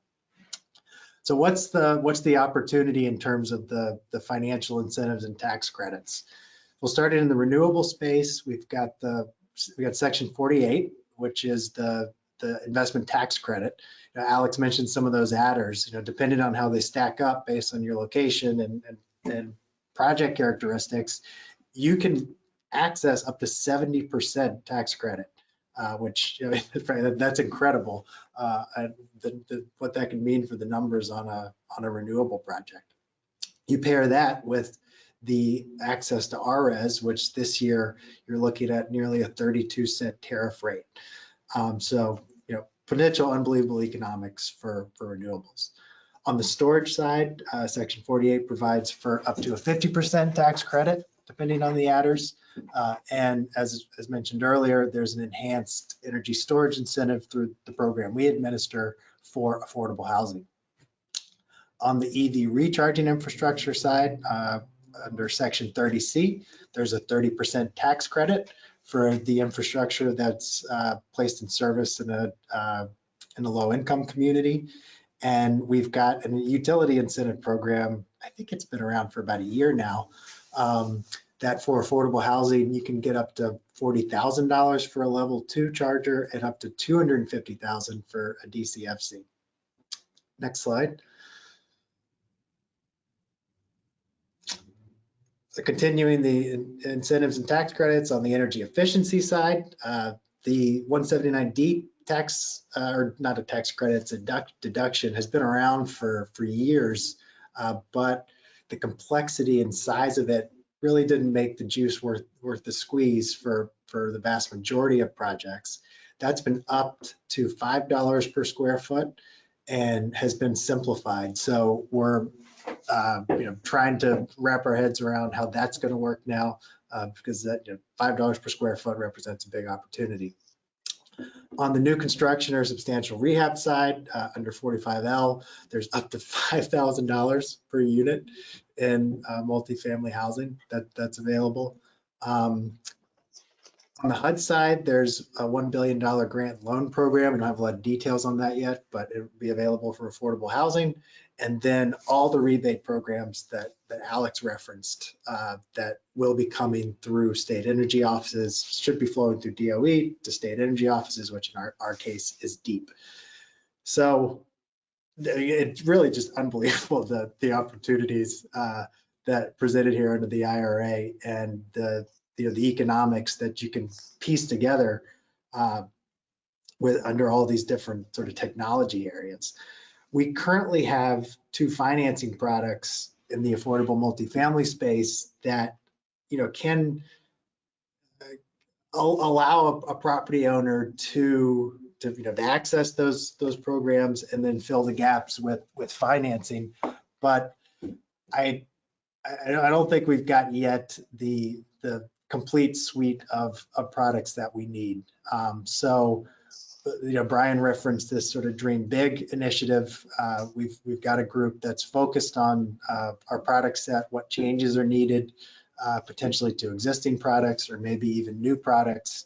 So what's the opportunity in terms of the financial incentives and tax credits? We'll start in the renewable space. We got Section 48, which is the investment tax credit. Alex mentioned some of those adders. Depending on how they stack up based on your location and project characteristics, you can access up to 70% tax credit, which that's incredible. What that can mean for the numbers on a renewable project. You pair that with the access to RES, which this year you're looking at nearly a 32-cent tariff rate. So potential unbelievable economics for renewables. On the storage side, Section 48 provides for up to a 50% tax credit, depending on the adders. And as mentioned earlier, there's an enhanced energy storage incentive through the program we administer for affordable housing. On the EV recharging infrastructure side, under Section 30C, there's a 30% tax credit for the infrastructure that's placed in service in a low-income community. And we've got a utility incentive program, I think it's been around for about a year now, that for affordable housing, you can get up to $40,000 for a level 2 charger and up to $250,000 for a DCFC. Next slide. So continuing the incentives and tax credits on the energy efficiency side, the 179D tax, or not a tax credit, it's a deduction, has been around for years, but the complexity and size of it really didn't make the juice worth the squeeze for the vast majority of projects. That's been upped to $5 per square foot and has been simplified. So we're trying to wrap our heads around how that's going to work now, because that $5 per square foot represents a big opportunity. On the new construction or substantial rehab side, under 45L, there's up to $5,000 per unit in multifamily housing that's available. On the HUD side, there's a $1 billion grant loan program. I don't have a lot of details on that yet, but it will be available for affordable housing. And then all the rebate programs that Alex referenced that will be coming through state energy offices, should be flowing through DOE to state energy offices, which in our case is DEEP. So it's really just unbelievable the opportunities that presented here under the IRA and the economics that you can piece together under all these different sort of technology areas. We currently have 2 financing products in the affordable multifamily space that can allow a property owner to access those programs and then fill the gaps with financing. But I don't think we've got yet the complete suite of products that we need. So Brian referenced this sort of Dream Big initiative. We've got a group that's focused on our product set, what changes are needed, potentially to existing products or maybe even new products,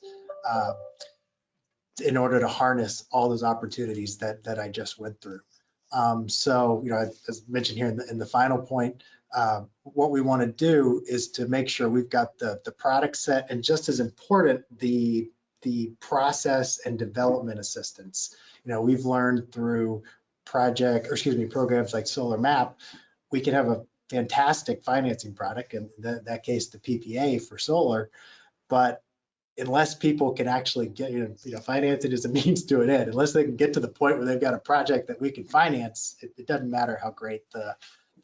in order to harness all those opportunities that I just went through. So as mentioned here in the final point, what we want to do is to make sure we've got the product set, and just as important, the process and development assistance. We've learned through programs like Solar Map, we can have a fantastic financing product, in that case, the PPA for solar, but unless people can actually get, financing is a means to an end. Unless they can get to the point where they've got a project that we can finance, it doesn't matter how great the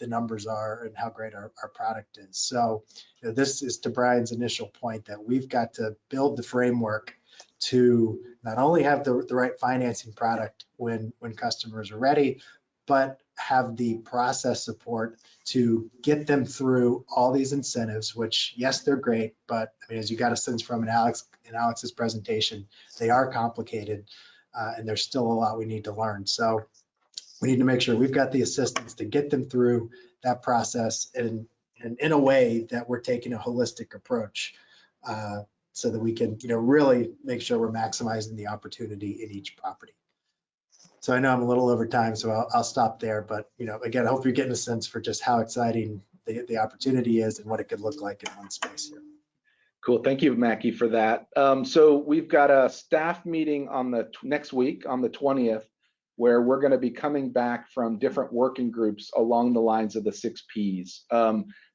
numbers are and how great our product is. So this is to Brian's initial point that we've got to build the framework to not only have the right financing product when customers are ready, but have the process support to get them through all these incentives, which, yes, they're great, but I mean, as you got a sense from in Alex's presentation, they are complicated, and there's still a lot we need to learn. So we need to make sure we've got the assistance to get them through that process and in a way that we're taking a holistic approach, so that we can, really make sure we're maximizing the opportunity in each property. So I know I'm a little over time, so I'll stop there. But again, I hope you're getting a sense for just how exciting the opportunity is and what it could look like in one space here. Cool. Thank you, Mackie, for that. So we've got a staff meeting on the next week on the 20th, where we're going to be coming back from different working groups along the lines of the 6 Ps.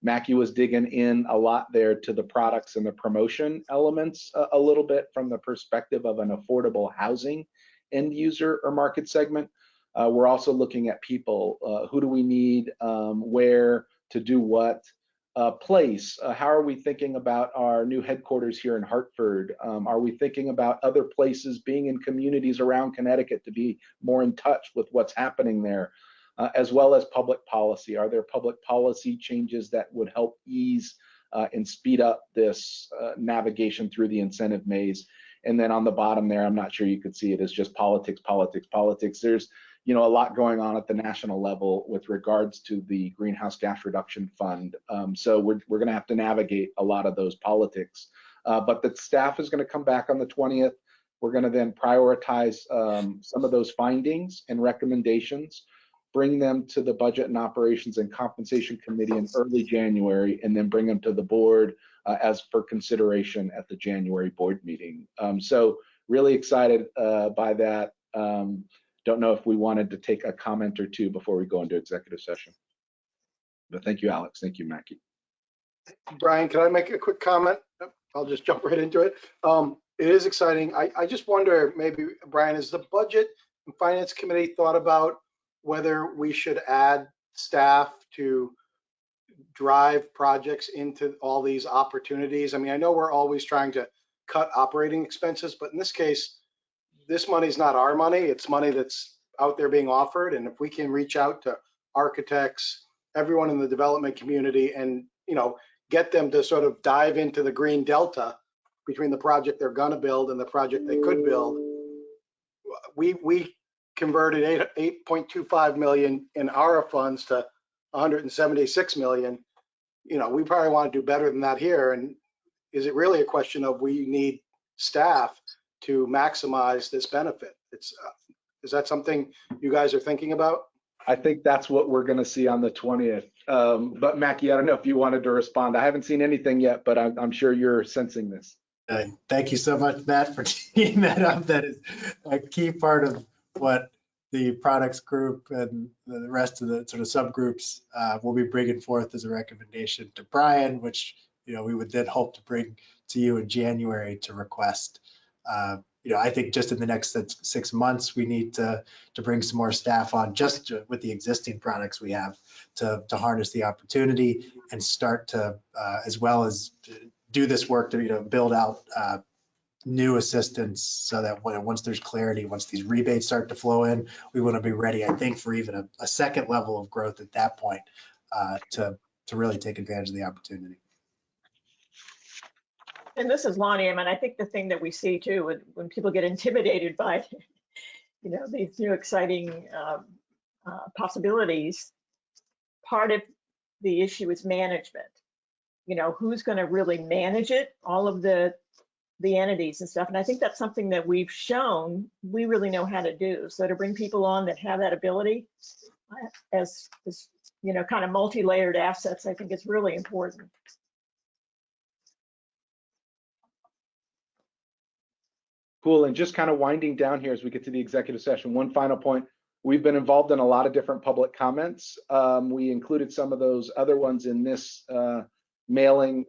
Mackie was digging in a lot there to the products and the promotion elements a little bit from the perspective of an affordable housing end user or market segment. We're also looking at people. Who do we need? Where to do what? Place. How are we thinking about our new headquarters here in Hartford? Are we thinking about other places, being in communities around Connecticut to be more in touch with what's happening there, as well as public policy? Are there public policy changes that would help ease and speed up this navigation through the incentive maze? And then on the bottom there, I'm not sure you could see it, is just politics, politics, politics. There's a lot going on at the national level with regards to the Greenhouse Gas Reduction Fund. So we're going to have to navigate a lot of those politics. But the staff is going to come back on the 20th. We're going to then prioritize some of those findings and recommendations, bring them to the Budget and Operations and Compensation Committee in early January, and then bring them to the board as for consideration at the January board meeting. So really excited by that. Don't know if we wanted to take a comment or two before we go into executive session. But thank you, Alex. Thank you, Mackie. Brian, can I make a quick comment? I'll just jump right into it. It is exciting. I just wonder, maybe, Brian, has the Budget and Finance Committee thought about whether we should add staff to drive projects into all these opportunities? I mean, I know we're always trying to cut operating expenses, but in this case, this money's not our money. It's money that's out there being offered. And if we can reach out to architects, everyone in the development community, and get them to sort of dive into the green delta between the project they're going to build and the project they could build. We converted 8.25 million in ARA funds to 176 million. We probably want to do better than that here. And is it really a question of we need staff to maximize this benefit? Is that something you guys are thinking about? I think that's what we're going to see on the 20th. But Mackie, I don't know if you wanted to respond. I haven't seen anything yet, but I'm sure you're sensing this. Thank you so much, Matt, for teeing that up. That is a key part of what the products group and the rest of the sort of subgroups will be bringing forth as a recommendation to Brian, which we would then hope to bring to you in January to request. I think just in the next 6 months, we need to bring some more staff on just with the existing products we have to harness the opportunity and start to, as well as do this work to, build out new assistance so that once there's clarity, once these rebates start to flow in, we want to be ready, I think, for even a second level of growth at that point to really take advantage of the opportunity. And this is Lonnie. I mean, I think the thing that we see too, when people get intimidated by, these new exciting possibilities, part of the issue is management. Who's going to really manage it, all of the entities and stuff. And I think that's something that we've shown we really know how to do. So to bring people on that have that ability as kind of multi-layered assets, I think is really important. Cool. And just kind of winding down here as we get to the executive session, one final point. We've been involved in a lot of different public comments. We included some of those other ones in this mailing,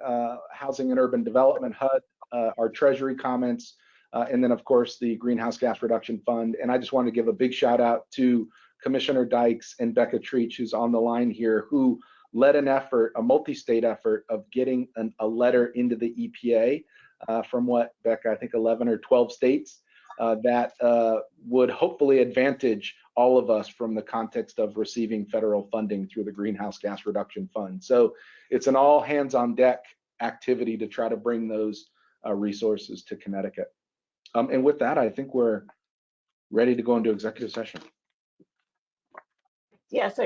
Housing and Urban Development HUD. our Treasury comments, and then of course the Greenhouse Gas Reduction Fund. And I just want to give a big shout out to Commissioner Dykes and Becca Treach, who's on the line here, who led an effort, a multi-state effort of getting a letter into the EPA from what, Becca, I think 11 or 12 states that would hopefully advantage all of us from the context of receiving federal funding through the Greenhouse Gas Reduction Fund. So it's an all hands on deck activity to try to bring those resources to Connecticut. And with that, I think we're ready to go into executive session. Yes,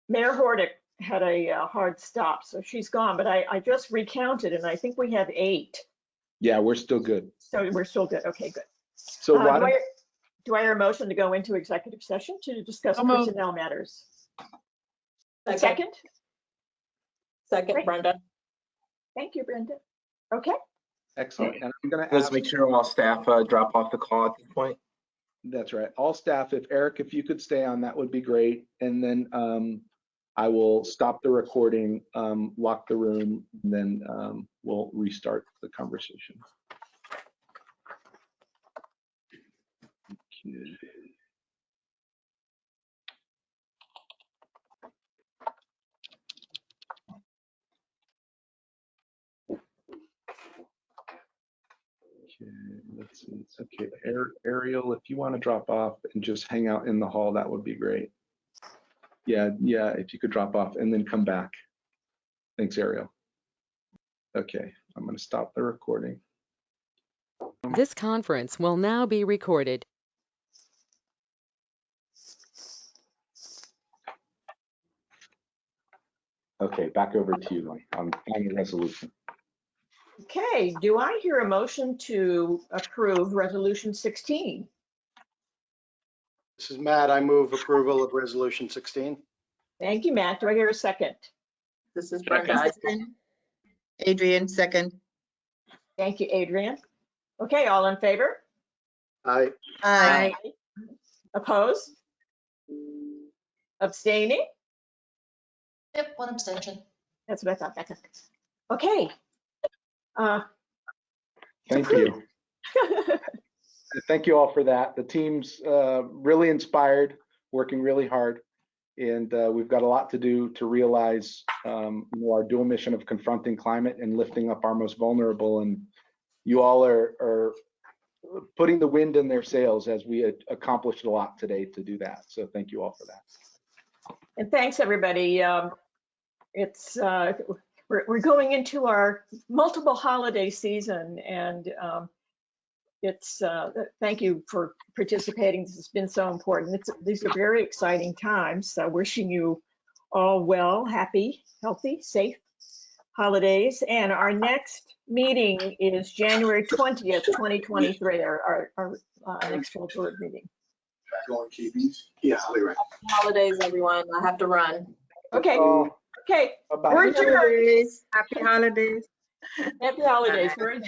Mayor Hordick had a hard stop, so she's gone, but I just recounted and I think we have 8. Yeah, we're still good. So we're still good. Okay, good. So do I hear a motion to go into executive session to discuss personnel matters? Second? Second, Great. Brenda. Thank you, Brenda. Okay. Excellent. And I'm going to Let's make sure all staff drop off the call at this point. That's right. All staff, if you could stay on, that would be great. And then I will stop the recording, lock the room, and then we'll restart the conversation. Okay. Okay, let's see. It's okay. Ariel, if you want to drop off and just hang out in the hall, that would be great. Yeah, if you could drop off and then come back. Thanks, Ariel. Okay, I'm going to stop the recording. This conference will now be recorded. Okay, back over to you, on the resolution. Okay, do I hear a motion to approve Resolution 16? This is Matt. I move approval of Resolution 16. Thank you, Matt. Do I hear a second? This is Brenda. Adrian, second. Thank you, Adrian. Okay, all in favor? Aye. Aye. Opposed? Abstaining? Yep, one abstention. That's what I thought, Becca. Okay. Thank you. Thank you all for that. The team's really inspired, working really hard, and we've got a lot to do to realize our dual mission of confronting climate and lifting up our most vulnerable. And you all are putting the wind in their sails as we accomplished a lot today to do that. So thank you all for that. And thanks, everybody. We're going into our multiple holiday season, and thank you for participating. This has been so important. These are very exciting times. So wishing you all well, happy, healthy, safe holidays. And our next meeting is January 20th, 2023, our next full board meeting. Yeah, I'll be right. Holidays, everyone. I have to run. Okay. Okay. Bye-bye. We're adjourned. Happy holidays. Happy holidays. We're adjourned.